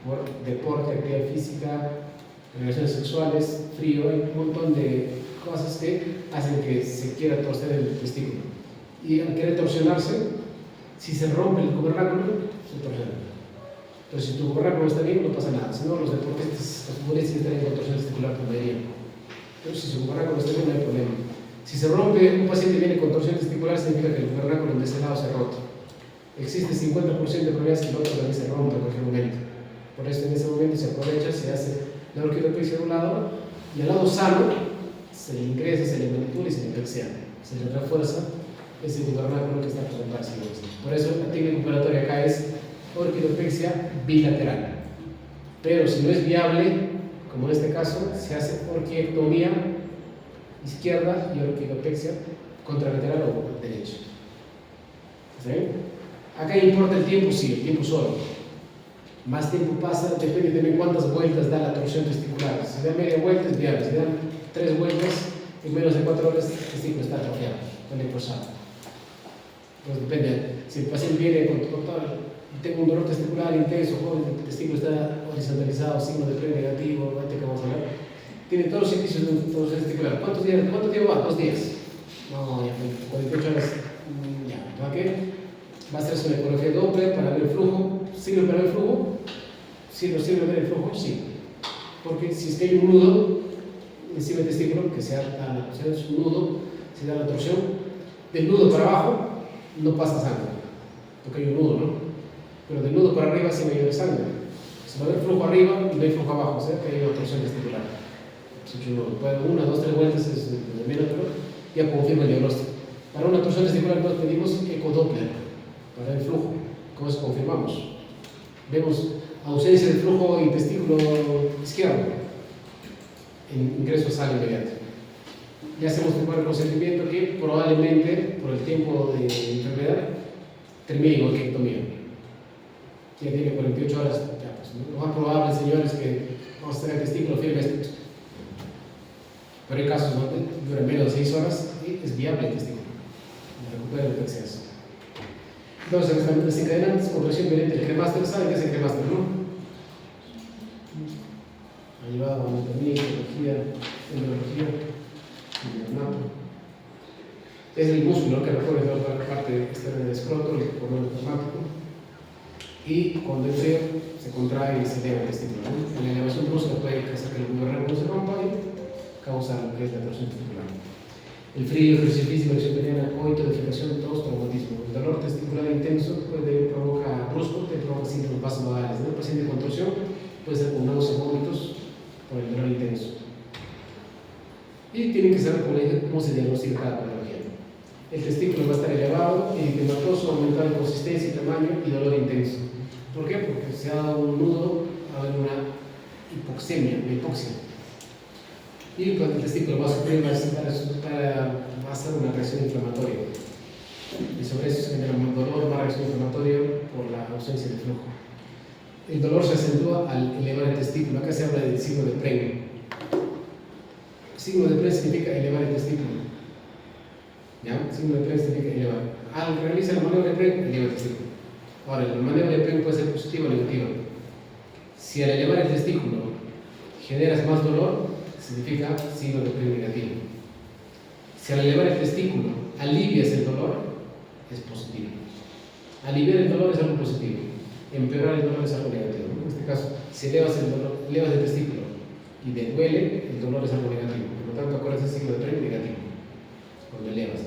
A: por deporte, actividad física, relaciones sexuales, frío, hay un montón de cosas que hacen que se quiera torcer el testículo. Y al querer torsionarse, si se rompe el gubernáculo, se torsiona. Entonces, si tu gubernáculo está bien, no pasa nada. Si no, los deportistas, los futbolistas están con torsión testicular por mayoría. Pero si su gubernáculo está bien, no hay problema. Si se rompe, un paciente viene con torsión testicular, significa que el gubernáculo de ese lado se ha roto. Existe 50% de probabilidades que el otro también se rompa en cualquier momento. Por eso en ese momento se aprovecha, se hace la orquidopexia de un lado y al lado sano se le ingresa, se le manipula y se le indexea. Se le refuerza ese gubernáculo que está por romperse. Por eso la técnica operatoria acá es orquidopexia bilateral. Pero si no es viable, como en este caso, se hace orquiectomía izquierda y orquidopexia contralateral o derecha. ¿Sí? Acá importa el tiempo, sí, el tiempo solo. Más tiempo pasa, depende de cuántas vueltas da la torsión testicular. Si da media vuelta es viable, si dan 3 vueltas en menos de 4 horas el testículo está atrofiado, está necrosado. Entonces depende, si el paciente viene con tengo un dolor testicular intenso, el testículo está horizontalizado, signo de pre negativo, que vamos a hablar, tiene todos los indicios de un torsión testicular. ¿Cuánto tiempo va? 2 días. No, ya, 48 horas, ya, ¿para qué? Va a hacerse una ecografía Doppler para ver el flujo. ¿Sirve para ver el flujo? ¿Sirve ver el flujo? Sí. Porque si es que hay un nudo encima del testículo, que sea un nudo, se da la torsión, del nudo para abajo no pasa sangre, porque hay un nudo, ¿no? Pero del nudo para arriba sí me lleva sangre. Se va a ver flujo arriba y no hay flujo abajo, o sea que hay una torsión testicular. Puede 1, 2, 3 vueltas es de menos, pero ya confirma el diagnóstico. Para una torsión testicular nos pedimos ecodoppler para el flujo. ¿Cómo eso confirmamos? Vemos ausencia de flujo en testículo izquierdo, en ingreso sale inmediato. Ya hacemos tomar el consentimiento que probablemente por el tiempo de enfermedad termine en orquiectomía. Ya tiene 48 horas, ya, pues, lo más probable, señores, que vamos a tener el testículo firme. Pero hay casos donde dura menos de 6 horas y es viable el testículo, recupera el exceso. Entonces, los desencadenantes, contracción violenta, el cremaster, ¿saben qué es el cremaster, no? Ahí va, anatomía, etiología, embriología, neonato. Es el músculo que recorre toda la parte externa del escroto, el cordón espermático. Y cuando el frío se contrae y se eleva el testículo. ¿No? La elevación brusca puede hacer que el gubernáculo se rompa y causa lo que es la torsión testicular. El frío, ejercicio físico, acción peniana, coito, defecación, tos, traumatismo. El dolor testicular intenso puede provocar brusco, te provoca síntomas vasomodales. ¿No? El paciente con torsión puede ser con náuseas, vómitos por el dolor intenso. Y tienen que saber cómo se diagnostica cada patología. El testículo va a estar elevado, eritematoso, aumentado en consistencia y tamaño y dolor intenso. ¿Por qué? Porque se ha dado un nudo, ha habido una hipoxemia, una hipoxia. Y cuando el testículo va a sufrir, va a hacer una reacción inflamatoria. Y sobre eso se genera más dolor, más reacción inflamatoria por la ausencia de flujo. El dolor se acentúa al elevar el testículo. Acá se habla del signo de Prem. Signo de Prem significa elevar el testículo. ¿Ya? Signo de Prem significa elevar. Al realizar la maniobra de Prem, eleva el testículo. Ahora, la maniobra de Prem puede ser positiva o negativa. Si al elevar el testículo generas más dolor, significa signo de Prem negativo. Si al elevar el testículo alivias el dolor, es positivo. Aliviar el dolor es algo positivo. Empeorar el dolor es algo negativo. En este caso, si elevas el testículo y te duele, el dolor es algo negativo. Por lo tanto, acuérdense el signo de Prem negativo. Cuando elevas.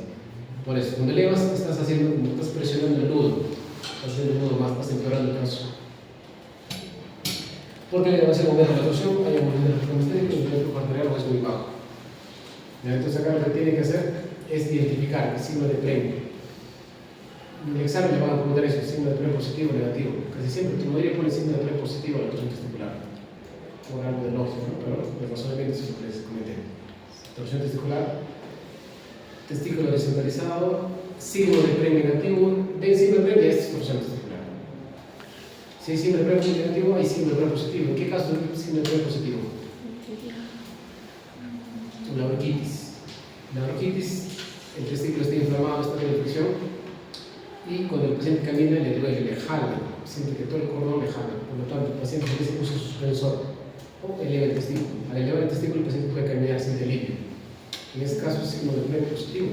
A: Por eso, cuando elevas, estás presionando el nudo. Estás haciendo el nudo más, estás empeorando el caso. Porque la elevación aumenta la torsión, hay un movimiento transmésterico y el flujo arterial es muy bajo. Entonces acá lo que tiene que hacer es identificar el signo de Prem. En el examen le van a preguntar eso, signo de P positivo o negativo. Casi siempre tu mayoría pone signo de P positivo a la torsión testicular. Por algo de lógica, ¿no? Pero el razonamiento es lo que les comenté. Torsión testicular, testículo descentralizado, signo de P negativo. ¿Ven signo de P? Ya es torsión testicular. Si hay signo de P negativo, hay signo de P positivo. ¿En qué caso es signo de P positivo? La bronquitis. La bronquitis, el testículo está inflamado, está en infección, y cuando el paciente camina le duele, le jala, siente que todo el cordón le jala. Por lo tanto, el paciente se usa suspensor o eleva el testículo. Al elevar el testículo, el paciente puede caminar sin alivio. En este caso, es signo de P positivo.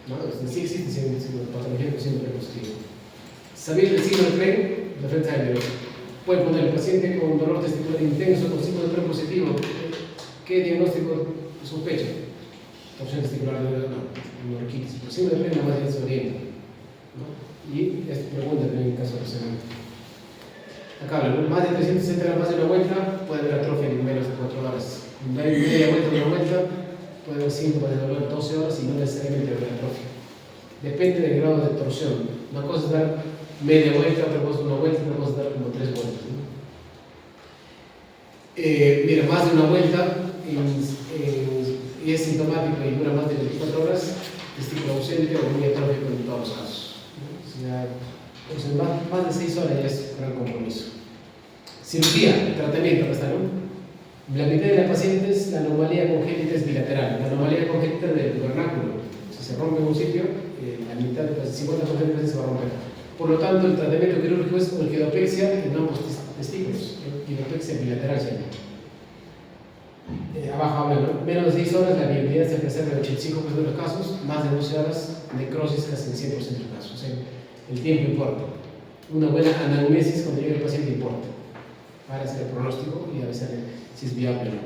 A: ¿No? Sí existe signo de patología con signo de P positivo. Sabiendo el signo de P, la frente de puede poner el paciente con dolor testicular intenso con signo de P positivo. ¿Qué diagnóstico sospecha? Torsión testicular de una bronquitis. El signo de P nada más ya se orienta, ¿no? Y esta pregunta también en caso de resonante. Acá, más de 360 grados más de una vuelta, puede haber atrofia en menos de 4 horas. Media vuelta de una vuelta, puede haber síntomas de dolor en 12 horas y no necesariamente haber atrofia. Depende del grado de torsión. Una cosa es dar media vuelta, otra cosa es una vuelta, otra cosa es dar como 3 vueltas, ¿no? Mira, más de una vuelta y es sintomático y dura más de 24 horas, testículo ausente o muy atrófico en todos los casos. O sea, más de 6 horas ya es un gran compromiso. Cirugía, tratamiento, ¿está, no? La mitad de las pacientes, la anomalía congénita es bilateral. La anomalía congénita del vernáculo, si se rompe en un sitio, la mitad de las 50% de veces se va a romper. Por lo tanto, el tratamiento quirúrgico es orquidopexia en ambos testículos. Orquidopexia bilateral se llama. Abajo habla, ¿no? Menos de 6 horas la viabilidad se preserva en 85% de los casos, más de 12 horas necrosis casi en 100% de los casos. O sea, el tiempo importa. Una buena anamnesis cuando llega el paciente importa para hacer el pronóstico y a veces si es viable o no.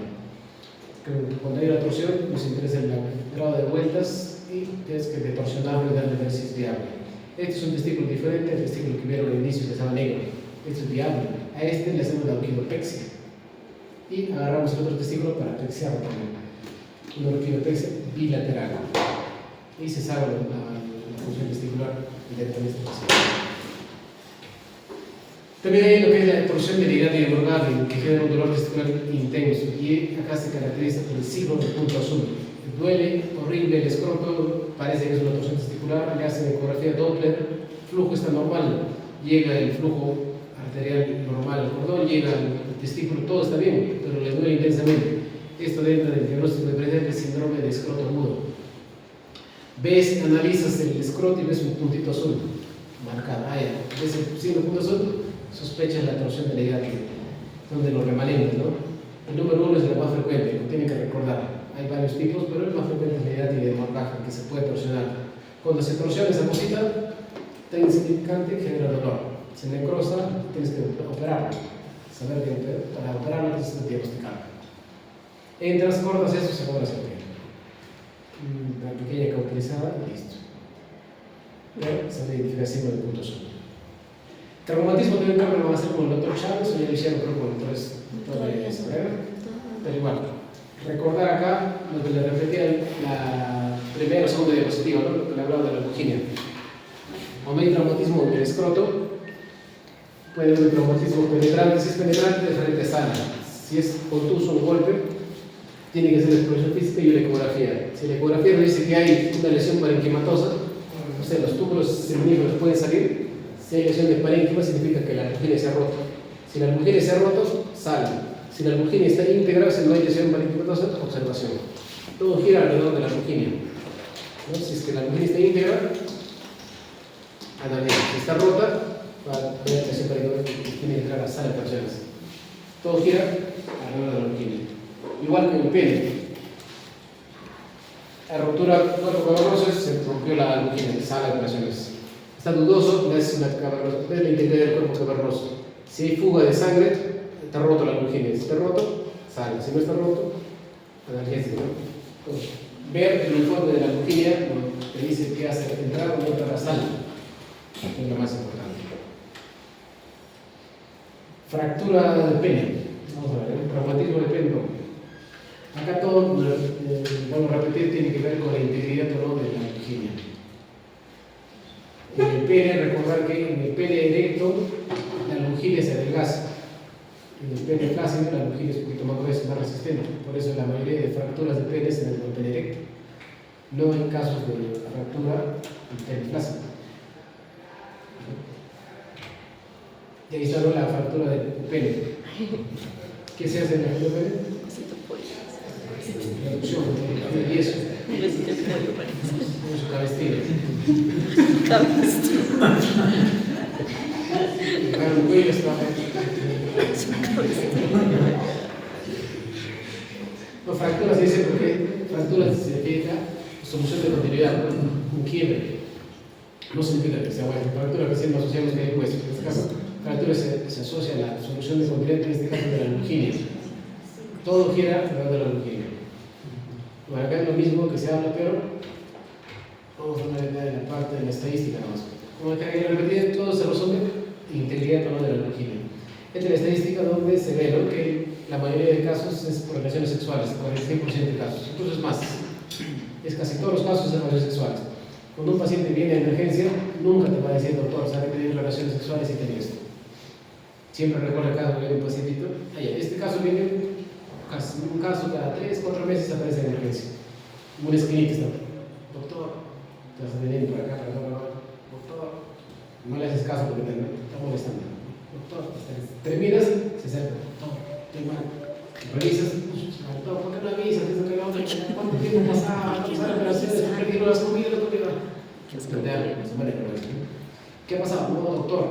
A: Creo que cuando hay una torsión nos interesa el grado de vueltas y tienes que detorsionarlo y darle a ver si es viable. Este es un testículo diferente al testículo que vieron al inicio que estaba negro. Este es viable. A este le hacemos la orquidopexia y agarramos el otro testículo para pexiarlo también. Una orquidopexia bilateral. Y se sabe la función testicular directamente de este paciente. También hay lo que es la torsión delirante y hemorrágica, que genera un dolor testicular intenso, y acá se caracteriza por el signo de punto azul. Duele horrible el escroto, parece que es una torsión testicular, le hacen ecografía Doppler, flujo está normal, llega el flujo arterial normal al cordón, llega al testículo, todo está bien, pero le duele intensamente. Esto dentro del diagnóstico de presente síndrome de escroto agudo. Ves, analizas el escroto y ves un puntito azul marcado. ¿Ves el signo de punto azul? Sospechas la torsión de la hidrática, son de los remanentes, ¿no? El número 1 es el más frecuente, lo tienen que recordar. Hay varios tipos, pero el más frecuente es la hidrática de morgaja, que se puede torsionar. Cuando se torsiona esa cosita, está insignificante y genera dolor. Se necrosa, tienes que operarlo. Saber que para operarlo tienes que diagnosticarlo. Entras, cortas eso, se acabó la cirugía. Una pequeña cauterizada y listo. Pero se identifica el signo de punto azul. Traumatismo de un cambio lo va a hacer con el doctor Chávez, o ya lo hicieron creo con el doctor Sabrera, pero igual. Recordar acá lo que le repetía la primera o segunda diapositiva, ¿no? Lo que le hablaba de la leucemia. Cuando hay traumatismo del escroto, puede haber un traumatismo penetrante. Si es penetrante, de frente sala. Si es contuso o golpe, tiene que ser exploración física y una ecografía. Si la ecografía nos dice que hay una lesión parenquimatosa, o sea, los túbulos seminíferos pueden salir. Si hay lesión de parénquima, significa que la albuginia se ha roto. Si la albuginia se ha roto, sale. Si la albuginia está íntegra, o sea, no hay lesión parénquimatosa, observación. Todo gira alrededor de la albuginia, ¿no? Si es que la albuginia está íntegra, analítica. Si está rota, va a tener lesión parénquimatosa, tiene que entrar a la sala de operaciones. Todo gira alrededor de la albuginia. Igual que el pene. La ruptura cuerpo cavernoso se rompió la albuginia, sala de operaciones. Está dudoso, es una cavernosa, es la integridad del cuerpo cavernoso. Si hay fuga de sangre, está roto la albuginia. Si está roto, sale. Si no está roto, analgésico, ¿no? Ver el informe de la albuginia, ¿no? Te dice qué hace entrar o no entrar a sala. Es lo más importante. Fractura de pene. Vamos a ver, el traumatismo de pene. Acá todo, vamos a repetir, tiene que ver con la integridad o no de la albuginia. En el pene, recordar que en el pene erecto la longilia se adelgaza. En el pene flácido la longilia es un poquito más gruesa, más resistente. Por eso la mayoría de fracturas de pene se dan en el pene erecto. No en casos de fractura en pene flácido. Y ahí está, ¿no?, la fractura del pene. ¿Qué se hace en la fractura del pene? Reducción de yeso.
B: Un besito de pollo, parece.
A: Mucho cabestrillo.
B: Cabestrillo.
A: Claro, el cuello está. No, fracturas se dice porque fracturas significa solución de continuidad, un quiebre. No significa que sea bueno. Fractura que siempre asociamos que hay hueso. En este caso, fractura se asocia a la solución de continuidad, en este caso de la longilia. Todo gira alrededor de la longilia. Bueno, acá es lo mismo que se habla, pero vamos a hablar acá de la parte de la estadística más. Como acá hay repetir, todo se resume en integridad de la longilia. Esta es la estadística donde se ve, ¿no?, que la mayoría de casos es por relaciones sexuales, por el 100% de casos, incluso es más. Es casi todos los casos de relaciones sexuales. Cuando un paciente viene a emergencia, nunca te va a decir, doctor, sabe que tiene relaciones sexuales y tiene esto. Siempre recuerda cada vez un pacientito. Este caso viene, un caso cada 3-4 meses aparece en emergencia. Un esquinita está, doctor, te vas a venir por acá, doctor, no le haces caso porque te está molestando. Doctor, terminas, se acerca, doctor, estoy mal. Revisas, doctor, ¿por qué no avisas? ¿Cuánto tiempo pasaba? ¿No sabes operaciones? ¿Por qué no las comido? ¿Qué ha pasado? No, doctor,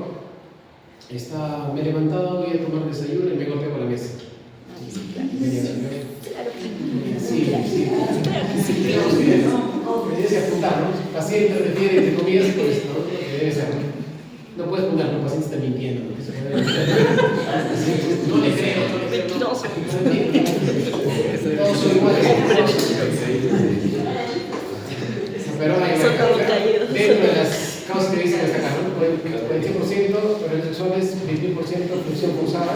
A: me he levantado, voy a tomar desayuno y me golpeo con la mesa. Sí. Me debes apuntar, ¿no? Paciente refiere, entre comillas, pues, ¿no? Debe ser. No puedes apuntar, el paciente está mintiendo. No le creo.
B: Mentiroso.
A: Todos son iguales. Pero dentro de las causas que dicen acá, ¿no? 40%, relaciones sexuales, 21% función forzada,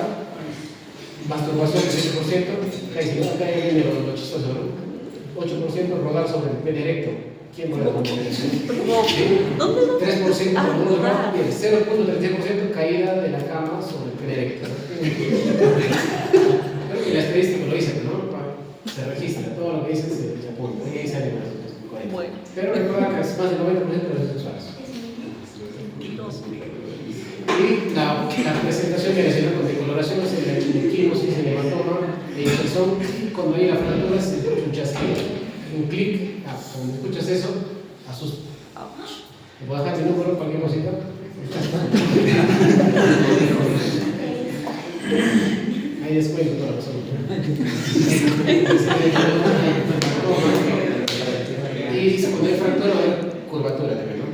A: masturbación 18%, ahí viene lo chistoso, ¿no? 8% rodar sobre el pene erecto. ¿Quién rodar sobre el pene erecto? 3% rodar y el 0.33% caída de la cama sobre el pene erecto. Creo que la estadística lo dice, ¿no? Se registra, todo lo que dicen se apunta, y ahí sale más.
B: Bueno.
A: Pero recuerda que es más del 90% de los sexuales. Y la presentación viene siendo con decoloraciones en el quimosis, en el hematoma, son cuando hay la fractura se escucha un chasquido, un clic. Cuando escuchas eso, asusta. ¿Te puedo dejar mi número, cualquier cosita? Ahí descuento toda la persona. Y cuando hay fractura, hay curvatura también, ¿no?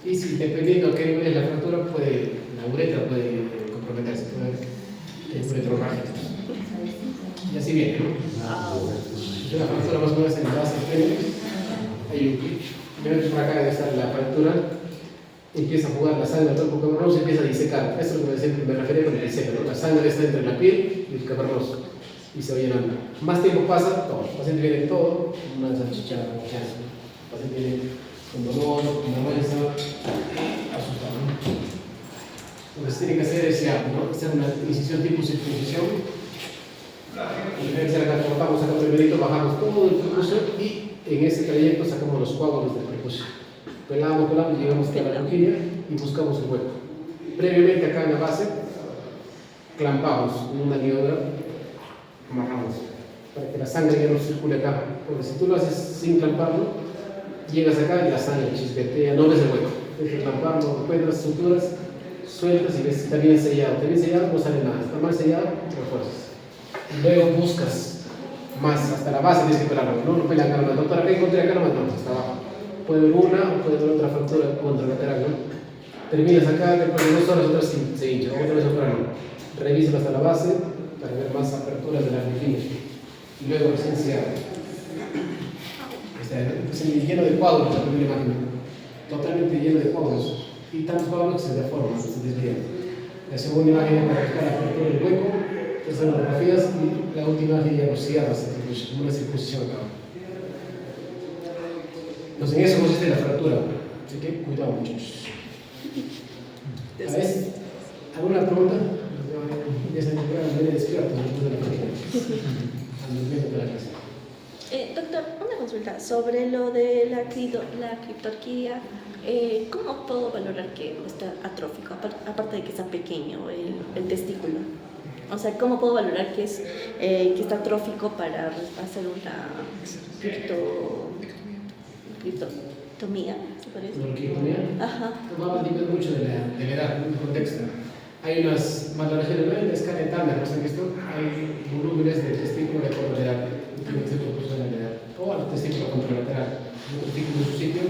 A: Y si dependiendo a qué nivel es la fractura, la uretra puede comprometerse, puede uretrorragia. Y así viene, ¿no? Es una fractura más o menos en la base del pene. Hay un clic. Ven por acá, debe estar la fractura. Empieza a jugar la sangre del cuerpo cavernoso y empieza a disecar. Eso es lo que me refería con el diseco, ¿no? La sangre está entre la piel y el cavernoso. Y se va llenando. Más tiempo pasa, todo. El paciente viene todo, una salchicha, el paciente viene con dolor, con vergüenza, asustado, ¿no? Lo que se tiene que hacer es ¿no? Hacer una incisión tipo circuncisión. Acá cortamos, sacamos el dedito, bajamos todo el prepucio y en ese trayecto sacamos los coágulos del prepucio. Pelamos, llegamos hasta la longilia y buscamos el hueco. Previamente acá en la base, clampamos con una ligadura, amarramos para que la sangre ya no circule acá. Porque si tú lo haces sin clamparlo, llegas acá y la sangre chispetea, no ves el hueco. Tienes que clamparlo, encuentras suturas, sueltas y ves si está bien sellado. Está bien sellado, no sale nada. Está mal sellado, refuerzas. Luego buscas más, hasta la base tienes que pelarlo. No pela acá nomás. Doctora, ¿qué encontré acá nomás? No, hasta abajo. Puede haber una o puede haber otra fractura contralateral, ¿no? Terminas acá, después de 2 horas, otras se hincha, otra vez otra no. Revísalo hasta la base para ver más aperturas de la retina. Y luego recién se abre. Es lleno de coágulos la primera imagen. Totalmente lleno de coágulos. Y tantos coágulos que se deforman, se desvían. La segunda imagen es para buscar la apertura del hueco, tercera radiografías y la última imagen ya lo cierra, como una circuncisión acá. Entonces en eso consiste la fractura. Así que cuidado, muchachos. ¿Sabes? ¿Alguna pregunta? Ya se me quedaron despiertos después de la práctica. De la clase.
B: Doctor, una consulta sobre lo de la criptorquía. ¿Cómo puedo valorar que está atrófico, aparte de que está pequeño el testículo? O sea, ¿cómo puedo valorar que está atrófico para hacer una criptotomía? ¿Se parece?
A: ¿Criptotomía?
B: Ajá.
A: Va a depender mucho de la edad, del contexto. Hay unas valoraciones, ¿no? En la escala de Tanner, ¿no? Hay volúmenes de testículo de acuerdo a la edad, tiene que ser proporcional a la edad. O al testículo contralateral, un testículo en su sitio,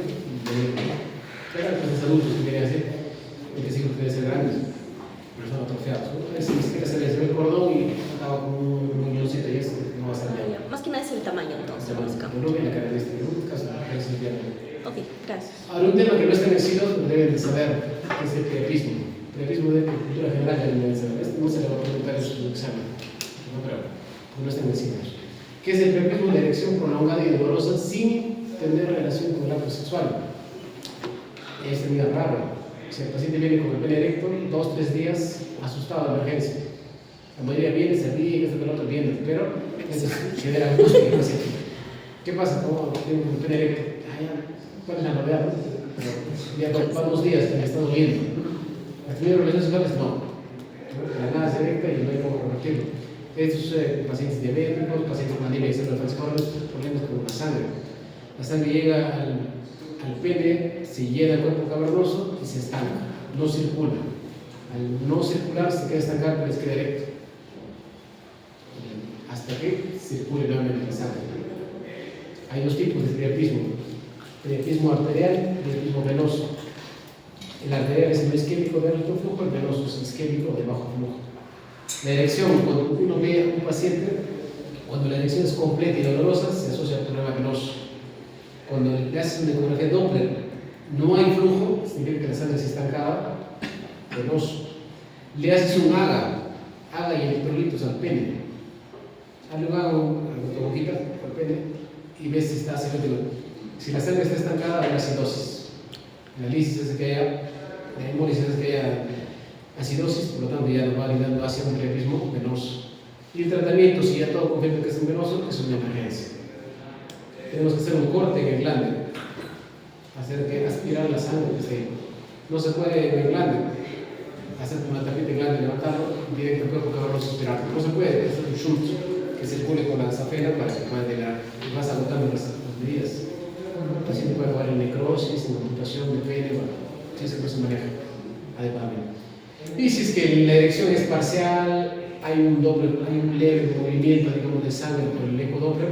A: pero pues es adultos que viene a ser, el testículo debe ser grande, pero son atrofiados. ¿No? Es que se les ve el cordón y acaba con un muñoncito y eso no va a ser bien.
B: Más que nada es el tamaño, entonces.
A: El volumen, la característica, en este caso, es el diámetro.
B: Ok, gracias.
A: Ahora, un tema que no están vencidos, deben de saber, que es el priapismo. El priapismo de cultura general ya deben de saber. No se le va a preguntar en su examen, no creo, no están vencidos. ¿Qué es el priapismo de erección prolongada y dolorosa sin tener relación con el acto sexual? Es muy raro. Si el paciente viene con el pene erecto, 2-3 días asustado de emergencia. La mayoría viene, se ríe, esto que el otro viene, pero eso genera angustia. ¿Qué pasa? ¿Cómo tiene un pene erecto? ¿Cuál es la novedad? Ya van 2 días que me está doliendo. ¿Has tenido relaciones sexuales? No. La nada es erecta y no hay cómo corregirlo. Esto sucede con pacientes diabéticos, pacientes con anemia y células falciformes, problemas con la sangre. La sangre llega al pene, se llena el cuerpo cavernoso y se estanca, no circula. Al no circular se queda estancado, pero les queda erecto. Hasta que circule nuevamente la sangre. Hay 2 tipos de priapismo: priapismo arterial y priapismo venoso. El arterial es el isquémico de alto flujo, el venoso es el isquémico de bajo flujo. La erección, cuando uno ve a un paciente, cuando la erección es completa y dolorosa, se asocia al problema venoso. Cuando le haces una ecografía Doppler, no hay flujo, significa que la sangre está estancada, venoso. Le haces un AGA y electrolitos al pene. Hazle un AGA a tu boquita, al pene, y ves si está acidoso. Si la sangre está estancada, hay acidosis. La lisis es que haya, la hemólisis es que haya acidosis, por lo tanto ya nos va brindando hacia un priapismo venoso. Y el tratamiento, si ya todo confirma que es un venoso, es una emergencia. Tenemos que hacer un corte en el glande, hacer que aspirar la sangre desde ahí. No se puede en el glande hacer una tapita de glande, levantarlo directo al cuerpo cavernoso, aspirar. No se puede hacer un shunt que circule con la safena para que pueda llegar. Y vas agotando las medidas. El paciente puede jugar en necrosis, en amputación de pene, bueno, si eso no se maneja adecuadamente. Y si es que la erección es parcial, hay un leve movimiento, digamos, de sangre por el ecodoppler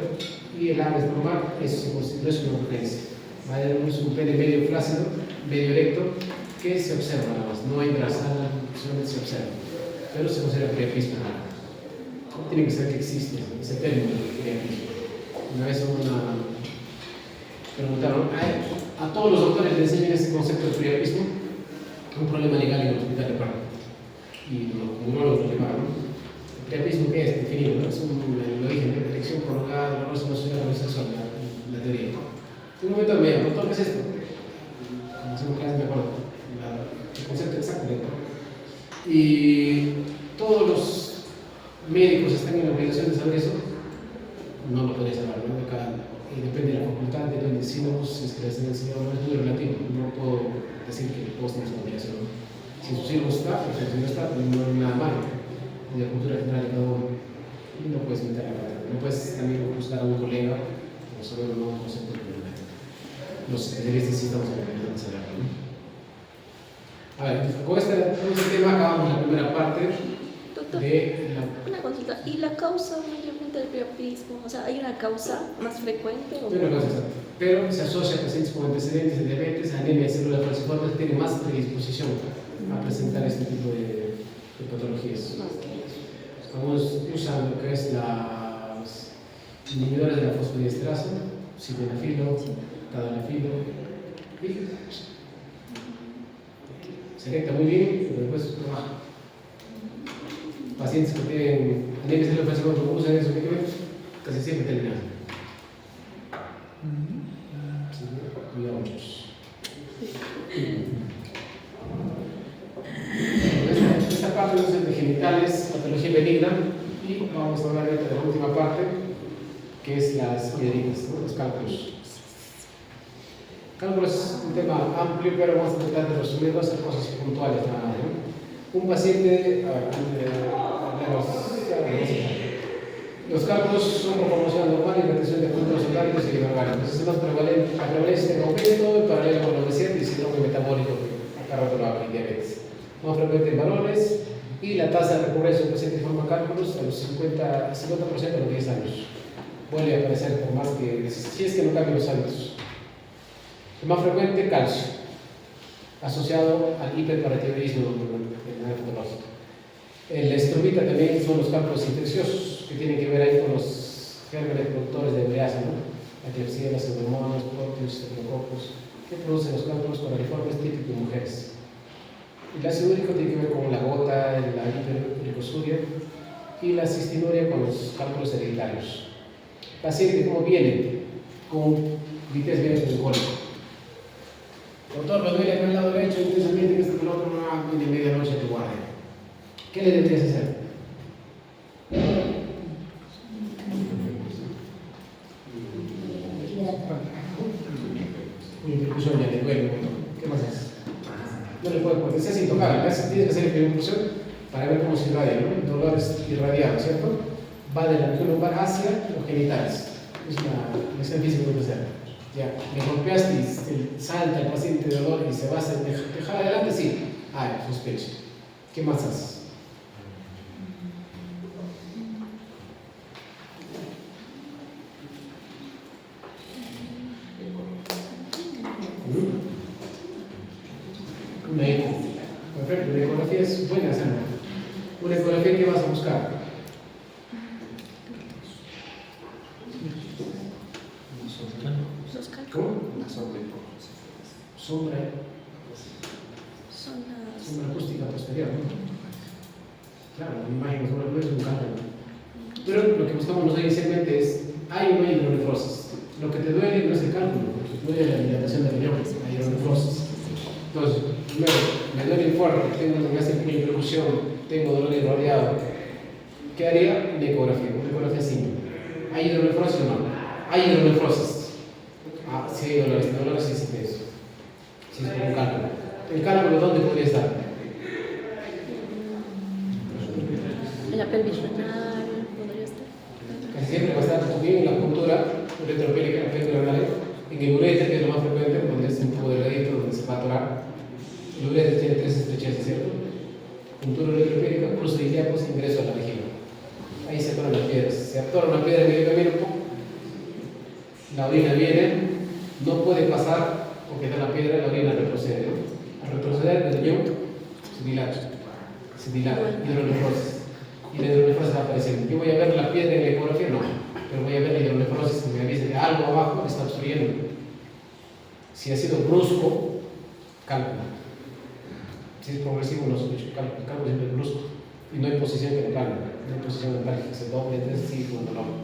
A: y el AGA es normal, eso no es una urgencia. Va a haber un pene medio flácido, medio erecto, que se observa nada más, no hay grasada, solamente se observa, pero se considera priapismo. Tiene que ser que existe ese término de priapismo. Una vez preguntaron, a todos los doctores les enseñan ese concepto de priapismo, un problema legal en el hospital de parto. Y los neurólogos lo llamaron. El priapismo, ¿qué es? Definido, ¿no? Es lo dije, una erección prolongada, dolorosa, no suena la sexual, la teoría. En un momento me dijo, doctor, ¿qué es esto? Como hacemos clases de acuerdo, el concepto exacto de acuerdo. Y todos los médicos están en la obligación de saber eso, no lo podría saber, ¿no? Y depende de la facultad, depende de sílabos, si es que les han enseñado, no es muy relativo, no puedo decir que todos tenemos una obligación. Si su sílabo está, perfecto, si no está, no hay nada malo. De la cultura general de cada uno. Y no puedes meter la pata. No puedes también buscar a un colega o saber un nuevo concepto que los especialistas sí estamos aprendiendo a saberlo, ¿no? A ver, con este tema acabamos la primera parte.
B: Doctor,
A: de la...
B: una consulta. ¿Y la causa mayormente del priapismo? O sea, ¿hay una causa más frecuente?
A: No hay una causa exacta, pero se asocia a pacientes con antecedentes de diabetes, anemia y células falciformes que tienen más predisposición a presentar este tipo de patologías. Estamos usando lo que es las inhibidores de la fosfodiesterasa, sildenafilo, tadalafilo, y se detecta muy bien, pero después no baja. Pacientes que tienen anemia celular falciforme, como usan eso, casi siempre terminan. Cuidado muchos. cálculos de genitales, patología benigna, y vamos a hablar de la última parte, que es las piedritas, ¿no? Los cálculos. Cálculos es un tema amplio, pero vamos a tratar de resumirlo, hacer cosas puntuales nada más, ¿no? Un paciente, los cálculos son por formación normal y retención de puntos orgánicos y inorgánicos. Es más prevalente, la prevalencia de aumento en paralelo con la obesidad y síndrome metabólico, que acá rato lo habla, y diabetes. Más frecuente en varones, y la tasa de recurrencia de un paciente que forma cálculos a los 50% a los 10 años. Vuelve a aparecer por más que, si es que no cambian los hábitos. El más frecuente, calcio, asociado al hiperparatiroidismo patológico. El estrobita también son los cálculos infecciosos, que tienen que ver ahí con los gérmenes productores de ureasa, ¿no? La Klebsiella, Pseudomonas, Proteus, Staphylococcus, que producen los cálculos coraliformes típicos de mujeres. El ácido úrico tiene que ver con la gota, la hiperuricosuria, y la cistinuria con los cálculos hereditarios. Paciente, ¿cómo viene? Con vitez venoso-alcohólico. Doctor, me duele con el lado derecho intensamente, que está con el otro, no viene medianoche a tu guardia. ¿Qué le deberías hacer? Una interrupción ya le duele. ¿Qué más haces? No le puede porque sea intocable. Tienes que hacer la interrupción para ver cómo se irradia, ¿no? El dolor es irradiado, ¿cierto? Va de la región lumbar hacia los genitales. Es una lección física que puede hacer. Ya, le golpeaste y salta el paciente de dolor y se va a dejar adelante, sí. Sospecha. ¿Qué más haces? Perfecto, una ecografía es buena hacerlo. Una ecografía, ¿qué vas a buscar? ¿Cómo? Sombra. Sombra acústica posterior, ¿no? Claro, la imagen no es un cálculo. Pero lo que buscamos nosotros inicialmente es, hay o no hay hidronefrosis. Lo que te duele no es el cálculo, lo que te duele es la dilatación del riñón, la hidronefrosis. Entonces, primero, me duele fuerte, tengo una hiperpercusión, tengo dolor irradiado. ¿Qué haría? Una ecografía simple. ¿Hay hidronefrosis o no? Hay hidronefrosis. Sí hay dolores sí existe eso. Sí es como un cálculo. ¿El cálculo dónde podría estar?
B: En la pelvis renal, podría estar.
A: Casi siempre va a estar también en la puntura uretropélica, en el ureter, que es lo más frecuente, donde es un poco delgadito, donde se va a atorar. El ureter tiene 3 estrecheces, ¿cierto? Puntura uretropélica, cruce de ilíacos, ingreso a la vejiga. Ahí se atoran las piedras. Se atora una piedra en el camino, la orina viene, no puede pasar porque está la piedra, la orina retrocede, ¿no? Al retroceder el riñón se dilata, hidronefrosis. Y la hidronefrosis va apareciendo. Yo voy a ver la piedra en la ecografía, no, pero voy a ver la hidronefrosis que me avisa que algo abajo está obstruyendo. Si ha sido brusco, cálculo. Si es progresivo, no sospecho. Cálculo siempre es brusco. Y no hay posición que le plane, no hay posición mental que se doble, entonces sí, cuando no.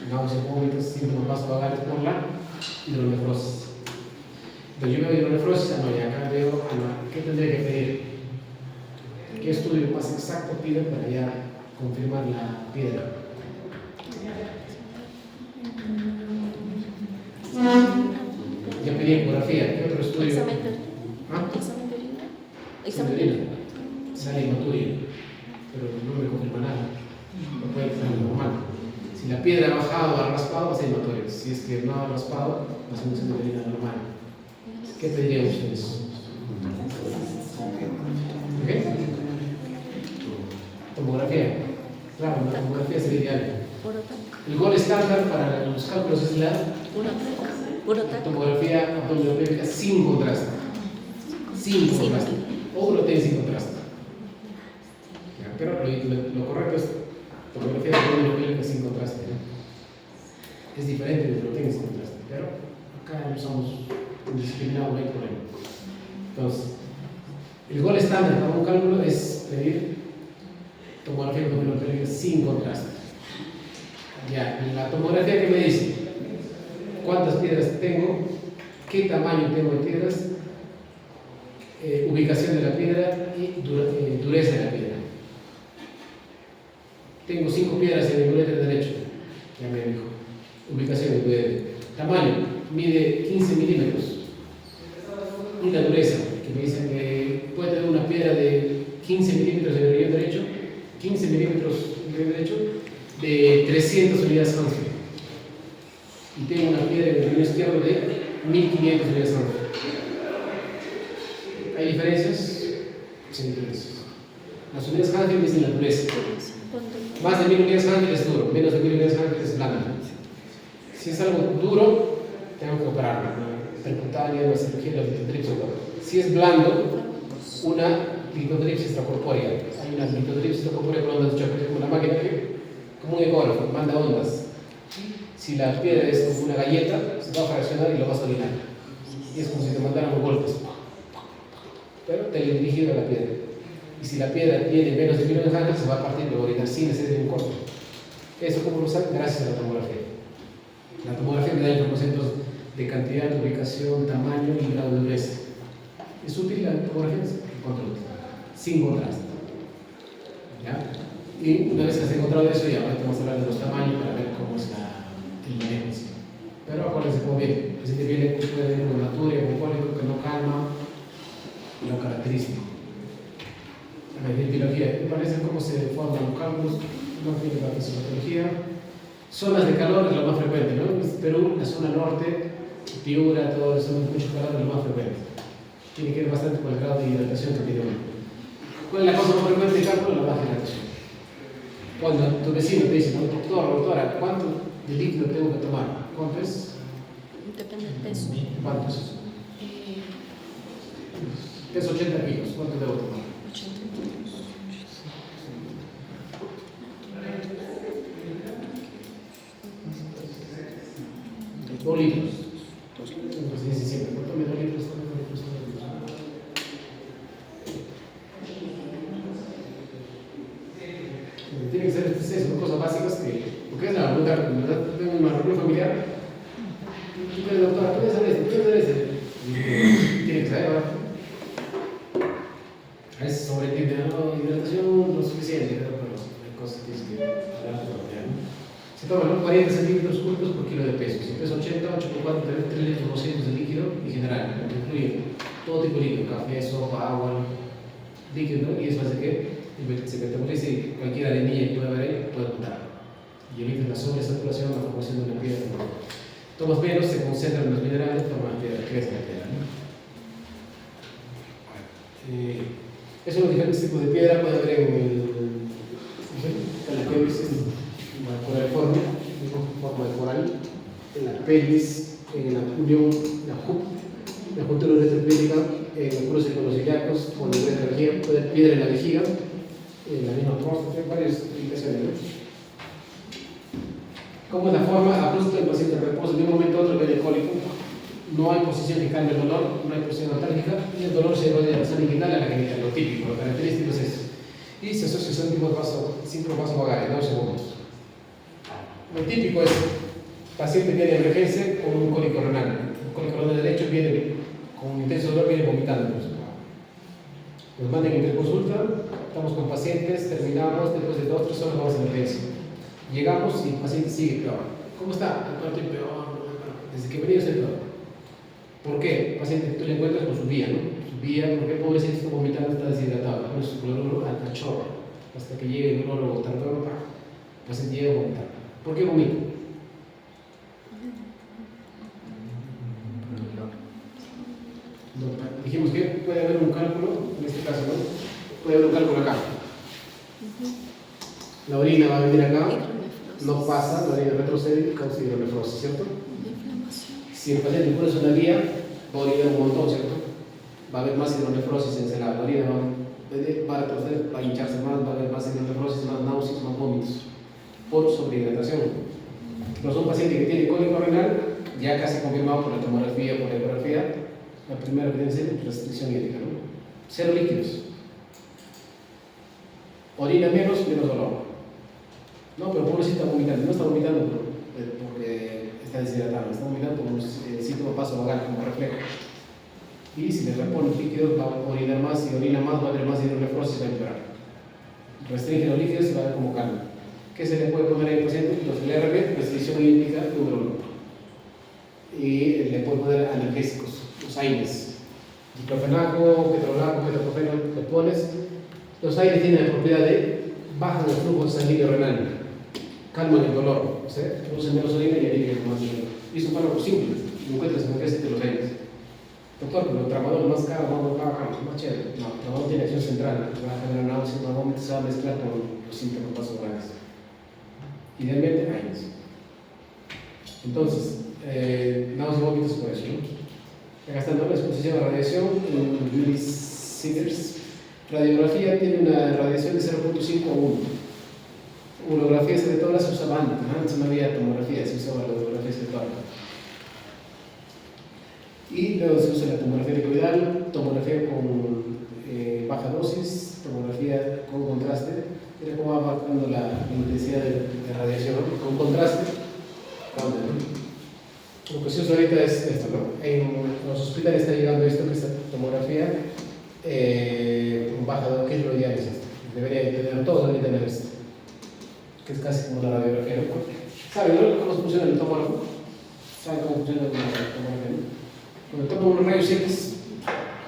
A: Náuseas, vómitos, síntomas más vagares por la hidronefrosis. Entonces yo veo hidronefrosis, y acá veo, ¿qué tendría que pedir? ¿Qué estudio más exacto pide para ya confirmar la piedra? Ya pedí ecografía, ¿qué otro estudio?
B: Examen de orina.
A: Sale hematuria, pero no me confirma nada. No puede ser normal. Si la piedra ha bajado o ha raspado, va a ser hematuria. Si es que no ha raspado, va a ser una examen de orina normal. ¿Qué pedirían ustedes? ¿Ok? Tomografía. Claro, la tomografía sería ideal. El gol estándar para los cálculos es la tomografía abdominopélvica sin contraste. Sin contraste. O uroten sin contraste. Pero lo correcto es tomografía abdominopélvica sin contraste. Es diferente de uroten sin contraste. Pero acá no somos indiscriminados, no hay problema. Entonces, el gol estándar para un cálculo es pedir tomografía abdominopélvica sin contraste. Ya, en la tomografía que me dice cuántas piedras tengo, qué tamaño tengo de piedras, ubicación de la piedra y dureza de la piedra. tengo 5 piedras en el ureter derecho, ya me dijo, ubicación del ureter. Tamaño, mide 15 milímetros. Y la dureza, que me dicen que puede tener una piedra de 15 milímetros en el riñón derecho, 15 milímetros en el riñón derecho, de 300 unidades Hansfield. Y tengo una piedra en el riñón izquierdo de 1500 unidades Hansfield. ¿Hay diferencias? Sin diferencias. Las unidades Hansfield dicen la dureza. Más de 1000 unidades Hansfield es duro, menos de 1000 unidades Hansfield es blando. Si es algo duro, tengo que operarlo. Una percutánea, una cirugía, una litotripsia. Si es blando, una litotripsia extracorpórea. Hay una litotripsia extracorpórea con ondas de choque, como una máquina que, como un ecógrafo, manda ondas. Si la piedra es como una galleta, se va a fraccionar y lo vas a orinar. Y es como si te mandaran golpes. Pero teledirigido a la piedra. Y si la piedra tiene menos de 1000 unidades, se va a partir y lo va a orinar sin necesidad de un corte. Eso, como lo saben, gracias a la tomografía. La tomografía me da información de cantidad, de ubicación, tamaño y grado de dureza. Es útil la tomografía, control, sin contraste. ¿Ya? Y una vez que has encontrado eso, ya vamos a hablar de los tamaños para ver cómo es el manejo. ¿Sí? Pero acuérdense cómo viene. El paciente viene con hematuria, con cólico que no calma, lo característico. La etiología, me parece cómo se forman los cálculos, no tiene la fisiopatología. Zonas de calor es lo más frecuente, ¿no? Perú, la zona norte, Piura, todo eso, mucho calor es lo más frecuente. Tiene que ver bastante con el grado de hidratación que tiene uno. ¿Cuál es la cosa más frecuente de cálculo? La baja hidratación. Cuando tu vecino te dice, no, doctora, ¿cuánto de líquido tengo que tomar? ¿Cuánto es?
B: Depende del peso.
A: ¿Cuánto es eso? Peso 80 kilos, ¿cuánto debo tomar?
B: 80 kilos.
A: 2 litros. Entonces dice siempre, ¿cuánto me 2 litros? ¿Cuánto me 2 litros? Tiene que ser son cosas básicas que, porque es la pregunta, tengo una reunión familiar, y la doctora, ¿puedes saber esto? ¿Puedes saber esto? Tiene que saber, ¿verdad? A veces sobreentiende, no, hidratación no es suficiente, pero hay cosas que tienes que hablar todavía, ¿no? Se toman 40 centímetros cúbicos por kilo de peso. Si pesa 80, 8 por 4, 3 litros 200 de líquido en general, que incluye todo tipo de líquido, café, sopa, agua, líquido, ¿no? Y es más de que se metaboliza y cualquier arenilla que pueda haber ahí puede contar. Y evita la sobresaturación, la formación de una piedra. Tomas menos, se concentran en los minerales, tomas piedra, crece la piedra, ¿no? Esos son los diferentes tipos de piedra, puede haber en la pelvis, en forma de coral, en la pelvis, en la unión, la juntura ureteropélvica, en el cruce con los ilíacos, con la ureterología, puede haber piedra en la vejiga, en la misma próstata, hay varias indicaciones, ¿no? ¿Cómo es la forma? A propósito del paciente reposa de un momento a otro viene cólico. No hay posición que cambie el dolor, no hay posición antálgica, y el dolor se va de la zona inguinal a la genital, lo típico, lo característico es eso. Y se asocia a un tipo de síndrome vasovagare, 2 segundos. Lo típico es, paciente viene de emergencia con un cólico renal. Un cólico renal derecho viene con un intenso dolor, viene vomitando. Nos mandan interconsulta, estamos con pacientes, terminamos, después de 2 o 3 horas vamos a emergencia. Llegamos y el paciente sigue peor. ¿Cómo está? Estoy peor, desde que venía estoy peor. ¿Por qué? El paciente tú le encuentras con su vía, ¿no? Su vía, porque pobrecito está vomitando, está deshidratado, pone su cloruro al cachorro, hasta que llegue el urologo, tanto el paciente llega a vomitar. ¿Por qué vomita? Dijimos que puede haber un cálculo, en este caso, ¿no? Puede haber un cálculo acá. La orina va a venir acá, no pasa, la orina retrocede y causa hidronefrosis, ¿cierto? Si el paciente pone una vía, va a orinar un montón, ¿cierto? Va a haber más hidronefrosis en la orina, va a retroceder, va a hincharse más, va a haber más hidronefrosis, más náuseas, más vómitos, por sobrehidratación. Pero es un paciente que tiene cólico renal, ya casi confirmado por la tomografía, por la ecografía, la primera que tiene que ser restricción hídrica, ¿no? 0 líquidos. Orina menos dolor. No, pero pobrecito está vomitando. No está vomitando porque está deshidratado, está vomitando por un síntoma vasovagal como reflejo. Y si le repone líquidos, va a orinar más, y orina más, va a haber más hidronefrosis, va a empeorar. Restringe los líquidos y va a haber como calma. ¿Qué se le puede poner al paciente? Pues el ARB, restricción olímpica número 1. Y le puede poner analgésicos, los AINES. Diclofenaco, ketorolaco, ketoprofeno, le pones. Los AINES tienen la propiedad de bajan el flujo sanguíneo renal, calman el dolor, ¿sí? Producen menos orina y alivian más dolor. Y es un fármaco simple, lo encuentras en el de los AINES. Doctor, pero el tramadol más caro, más chévere. No, el tramadol tiene acción central, va a generar náuseas, normalmente se va a mezclar con los síntomas más orales. Idealmente, AINES. Entonces, náuseas y vómitos por eso, ¿no? Acá está la exposición a radiación, Julie Sitters. Radiografía tiene una radiación de 0.5 a 1. Urografía sobre todo se usaba antes no había tomografía, se usaba la urografía sobre todo. Y luego se usa la tomografía licoidal, tomografía con baja dosis, tomografía con contraste. Mira cómo va bajando la intensidad de radiación, ¿no? Con contraste, cambia, ¿no? Lo que se usa ahorita es esto, ¿no? En los hospitales está llegando esto, que es tomografía con baja dosis, que es lo ideal, es esto. Debería tener todos, deberían tener esto, que es casi como la radiografía, ¿no? ¿Saben, no? ¿Cómo funciona el tomógrafo? ¿Saben cómo funciona la tomografía, no? Cuando toman unos rayos X,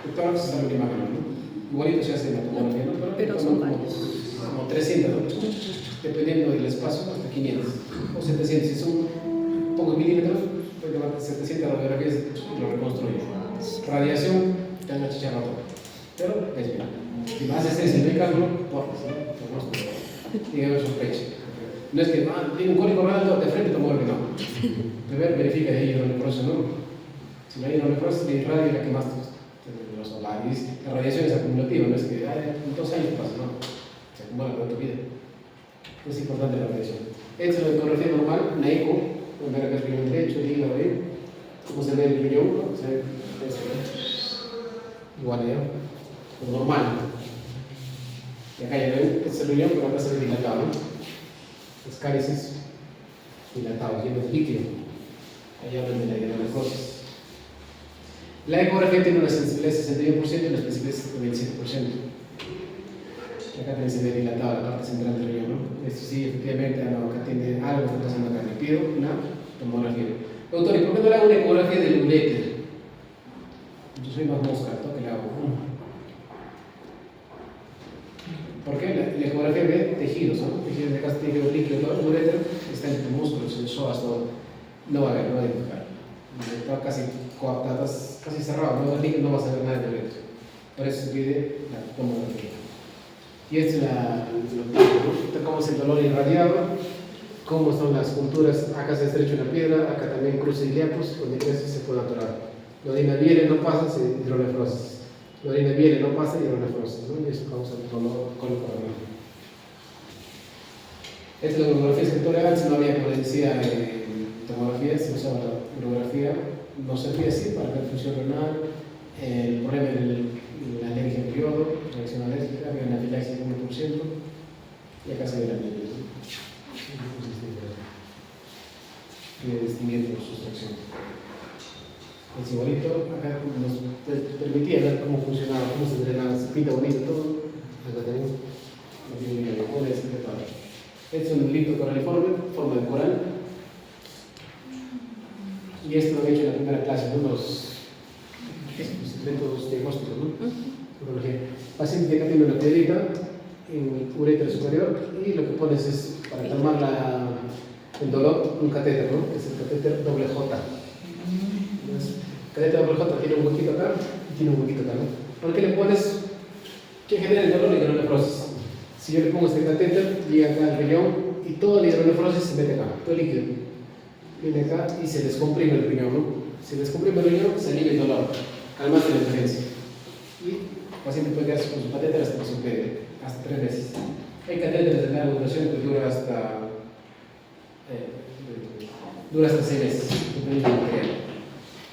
A: el tórax se sale una imagen, ¿no? Igualito se hace en la tomografía, ¿no?
B: Pero son varios.
A: Como 300, ¿no? Dependiendo del espacio, hasta 500 o 700. Si son pocos milímetros, puede tomar 700 radiografías y lo reconstruye. Radiación, te han achicharrado todo. Pero es bien. Si más de 6 en el cálculo, porras, ¿no? Tiene que haber sospecha. No es que tiene un cólico renal de frente, tomó el que no. Primero verifica ahí el nefrosis, ¿no? Si no hay una nefrosis, la radio es la que más los ovarios. La radiación es acumulativa, no es que en 2 años pasa, no. Se acumula toda tu vida. Es importante la radiación. Esta es la ecografía normal, una eco, pueden ver acá el riñón derecho, el hígado ahí. ¿Cómo se ve el riñón? ¿No? Se ve eso, ¿no? Igual, ¿ya? Lo normal. Y acá ya ven, este es el riñón, pero acá se ve dilatado, ¿no? Los cálices dilatados, llenos de líquido. Ahí hablan de la hidronefrosis. La ecografía tiene una sensibilidad de 61% y una especificidad de 27%. Acá también se ve dilatada la parte central del riñón, ¿no? Esto sí, efectivamente, acá tiene algo que está pasando acá. Le pido una tomografía. Doctor, ¿y por qué no le hago una ecografía del uréter? Yo soy más mosca, ¿no? Que le hago. ¿Por qué? La ecografía ve tejidos, ¿no? Tejidos de casa, tejido líquido, todo el uréter está en tus músculos, en psoas, todo. No va a ver, no va a identificar. Está casi coaptadas, casi cerrado, no vas a ver nada de uréter. Por eso se pide la tomografía. Y esta es cómo es el dolor irradiado, cómo son las punturas. Acá se estrecha una piedra, acá también cruce ilíacos, con ingresos se puede atorar. La orina viene, no pasa, se hidronefrosis. La orina viene, no pasa, hidronefrosis, ¿no? Y eso causa el dolor cólico renal. Esta es la urografía escritora. Antes no había, como les decía, tomografía, se usaba la urografía, no servía así para la función renal, el problema de la alergia al yodo, reacción alérgica, había una anafilaxis del 1%, y acá se ve la anemia. Que distinguir por sustracción. Es igualito, acá nos permitía ver cómo funcionaba, cómo se drenaba, se pinta bonito todo. Acá tenemos la biología de cola, etc. Este es un lito coraliforme, forma de coral. Y esto lo he hecho en la primera clase, ¿no? Los métodos diagnósticos, ¿no? Urología. Paciente que acá tiene una piedrita en el uréter superior y lo que pones es, para calmar el dolor, un catéter, ¿no? Es el catéter doble J. Entonces, el catéter doble J tiene un huequito acá y tiene un huequito acá, ¿no? ¿Por qué le pones? ¿Qué genera el dolor? La hidronefrosis. Si yo le pongo este catéter, llega acá al riñón y toda la hidronefrosis se mete acá, todo el líquido. Viene acá y se descomprime el riñón, ¿no? Se descomprime el riñón, se alivia el dolor, calmando la diferencia. Y el paciente puede quedarse con su catéter hasta que se opere, hasta 3 veces. Hay catéteres de larga duración que dura hasta 6 meses, dependiendo del material.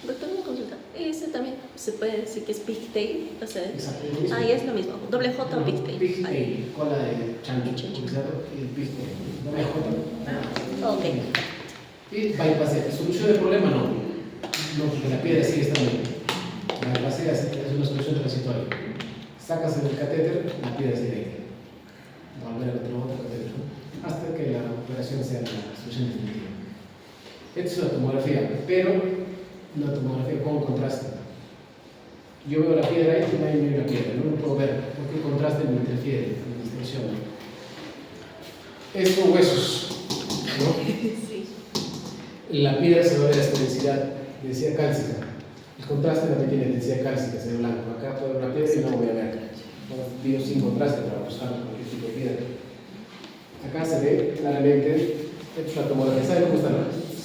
B: Doctor, una consulta. Ese también se puede decir que es pigtail, o sea,
A: Exacto.
B: ahí es lo mismo, doble J o pigtail.
A: Pigtail, cola de chancho, utilizado, y el pigtail. Doble J.
B: Ok.
A: Y bypassea. ¿Solución del problema? No. No, porque la piedra sigue estando ahí. La bypassea es una solución transitoria. Sacas el catéter, la piedra sigue ahí. volver a otra catéter, ¿no? Hasta que la operación sea la solución definitiva. Esta es una tomografía, pero una tomografía con contraste. Yo veo la piedra ahí y nadie ve la piedra, no lo puedo ver porque el contraste me interfiere en la distorsión. Estos huesos, ¿no?
B: Sí.
A: La piedra se va a ver esta densidad cálcica. El contraste también tiene densidad cálcica, se ve blanco. Acá puedo ver la piedra y no voy a ver. Digo sin contraste para buscar cualquier tipo de piedra. Acá se ve claramente, esta es la tomografía, ¿sabe cómo está?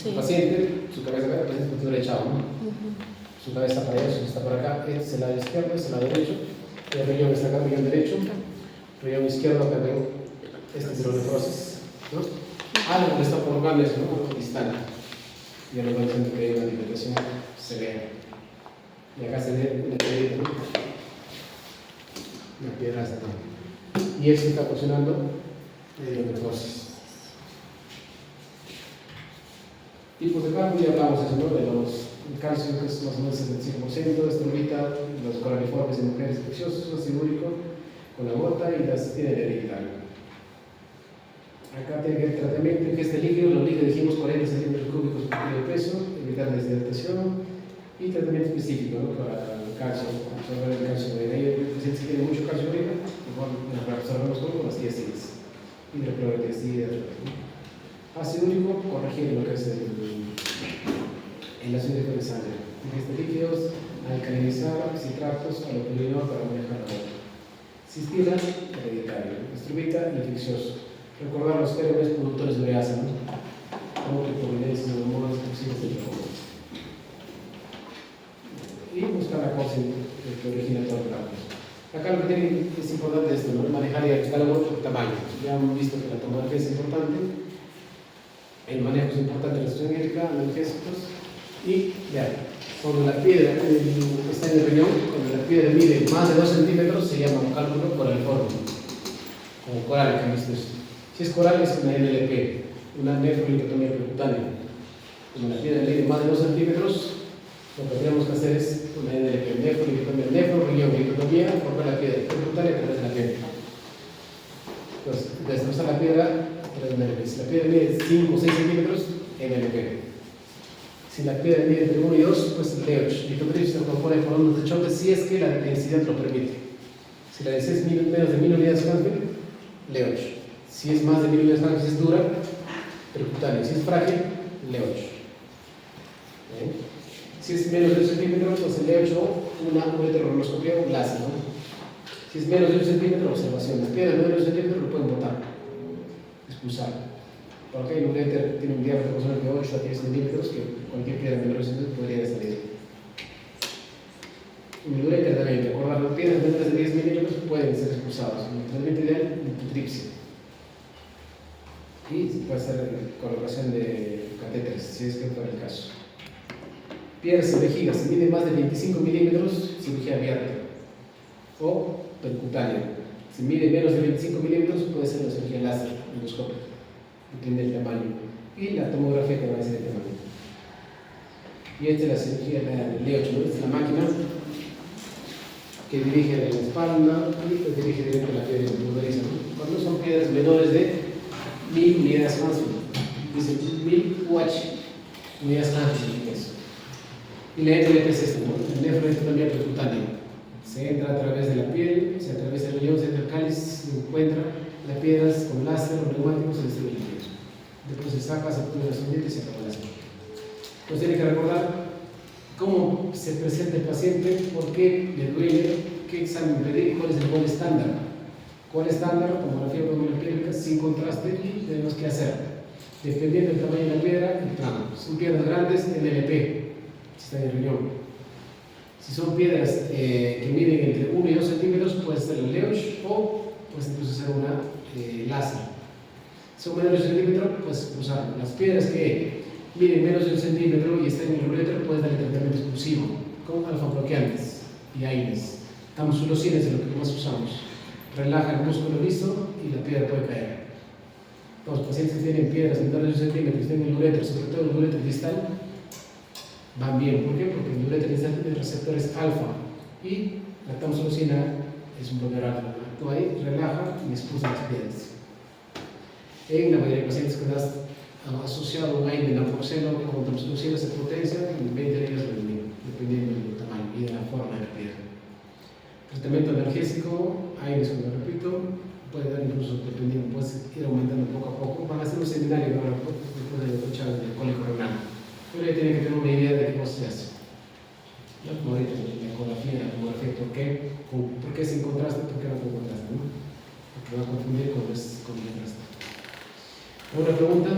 B: Sí.
A: El paciente, su cabeza acá, el paciente está derechado, ¿no? Su cabeza está para allá, su está para acá, este es el lado izquierdo, este es el lado derecho, el riñón está acá, el riñón derecho, riñón izquierdo, acá veo, este es el nefrosis, ¿no? Algo le está provocando eso, ¿no? Algo distal. Y ahora cuando siento que hay una dilatación, se ve. Y acá se ve una piedra, ¿no? Una piedra hasta acá. Y eso está ocasionando nefrosis. Tipos de cambio, ya hablamos eso, ¿no? De los el calcio, que es más o menos el 75%, estrolita, los coraliformes en mujeres infecciosas, ácido úrico con la gota y la acetina hereditaria. Acá tiene que haber tratamiento, que este líquido, los líquidos dijimos 40 centímetros cúbicos por kilo de peso, evitar deshidratación y tratamiento específico, ¿no? Para el calcio, absorber el calcio de ahí. El paciente si tiene mucho calcio arriba, mejor absorbemos con las tiacidas, hidroclorotiazida, ácido úrico, corregir lo que es el ácido úrico de sangre. Este líquidos, alcalinizar, citratos, alopurinol para manejar la gota. Cistina, hereditario. Estrubita, infeccioso. Recordar los términos productores de ureasa, ¿no? Como que providencias, hormonas, toxinas del trabajo. Y buscar la causa que origina todo el cambio. Acá lo que tiene es importante esto, ¿no? Manejar y ajustar el tamaño. Ya hemos visto que la tomografía es importante, el manejo es importante, la restricción hídrica, analgésicos. Y ya, cuando la piedra está en el riñón, cuando la piedra mide más de 2 centímetros, se llama un cálculo coraliforme, como coral, que han visto esto. Si es coral, es una NLP, una nefrolitotomía percutánea. Cuando la piedra mide más de 2 centímetros, lo que tenemos que hacer es una NLP, nefrolitotomía, nefroriñón, litotomía, cortar la piedra percutánea a través de la piedra. Entonces, destrozar la piedra, a través de una NLP. Si la piedra mide 5 o 6 centímetros, NLP. Si la piedra mide entre 1 y 2, pues LEOCH. Litotripsis se compone por ondas de choque si es que la densidad lo permite. Si la densidad es menos de 1000 unidades de Franklin, LEOCH. Si es más de 1000 unidades de Franklin, si es dura, percutánea. Si es frágil, LEOCH. Si es menos de 1 centímetro, pues el LEOCH o una ureteroroscopía o láser, ¿no? Si es menos de 1 centímetro, observación. La piedra de menos de 1 centímetro lo pueden botar, expulsar. Porque el ureter tiene un diámetro de 8 a 10 centímetros, que cualquier piedra menor de 1 centímetros podría salir. En el ureter también, recordar, las piedras menores de 10 milímetros pueden ser expulsadas. En el tratamiento ideal, litotripsia. Y se puede hacer colocación de catéteres, si es que fuera el caso. Piedras en vejiga, si mide más de 25 milímetros, cirugía abierta o percutánea. Si mide menos de 25 milímetros, puede ser una cirugía láser, endoscópica. Depende del tamaño. Y la tomografía que va a ser el tamaño. Y esta es la cirugía del LEOCH, ¿no? Esta es la máquina que dirige la espalda y que dirige directo la piedra y pulveriza, ¿no? Cuando son piedras menores de 1000 unidades más, dice 1000 UH unidades más, eso. Y la NLP es esta, ¿no? El nefrolitotomía percutánea. Se entra a través de la piel, se atraviesa el riñón, se entra el cáliz, se encuentra las piedras con láser o neumáticos en este líquido. Después se saca, se pone las uñas y se acaba la sangre. Entonces tiene que recordar cómo se presenta el paciente, por qué le duele, qué examen pedir y cuál es el gol estándar. ¿Cuál estándar? Tomografía empírica sin contraste y tenemos que hacer. Dependiendo del tamaño de la piedra, el tramo. Son piedras grandes, NLP, si está en el riñón. Si son piedras que miden entre 1 y 2 centímetros, puede ser el LEOCH o puedes incluso hacer una láser. Si son menores de 1 centímetro, puedes usar las piedras que miden menos de 1 centímetro y están en el ureter, puedes darle tratamiento exclusivo con alfa-bloqueantes y AINES. Tamsulosines es lo que más usamos. Relaja el músculo liso y la piedra puede caer. Los pacientes que tienen piedras menores de 1 centímetro y están en el ureter, sobre todo en el ureter distal, van bien. ¿Por qué? Porque el ureter distal tiene receptores alfa y la tamsulosina es un bloqueador alfa. tú ahí relaja y expulsa las piedras. En la mayoría de pacientes que has asociado un aire naproxeno con tamsuloxina se potencia en 20 días del día, dependiendo del tamaño y de la forma de la piedra. Tratamiento analgésico, aires, como repito, puede dar incluso, dependiendo, puedes ir aumentando poco a poco. Van a hacer un seminario ahora, después de escuchar el cólico renal. Pero ya tienen que tener una idea de cómo se hace. ¿No? Como ahorita la ecografía, la tomografía, ¿por qué sin contraste? ¿Por qué no con contraste? ¿No? Porque va a confundir con el contraste. ¿Alguna pregunta?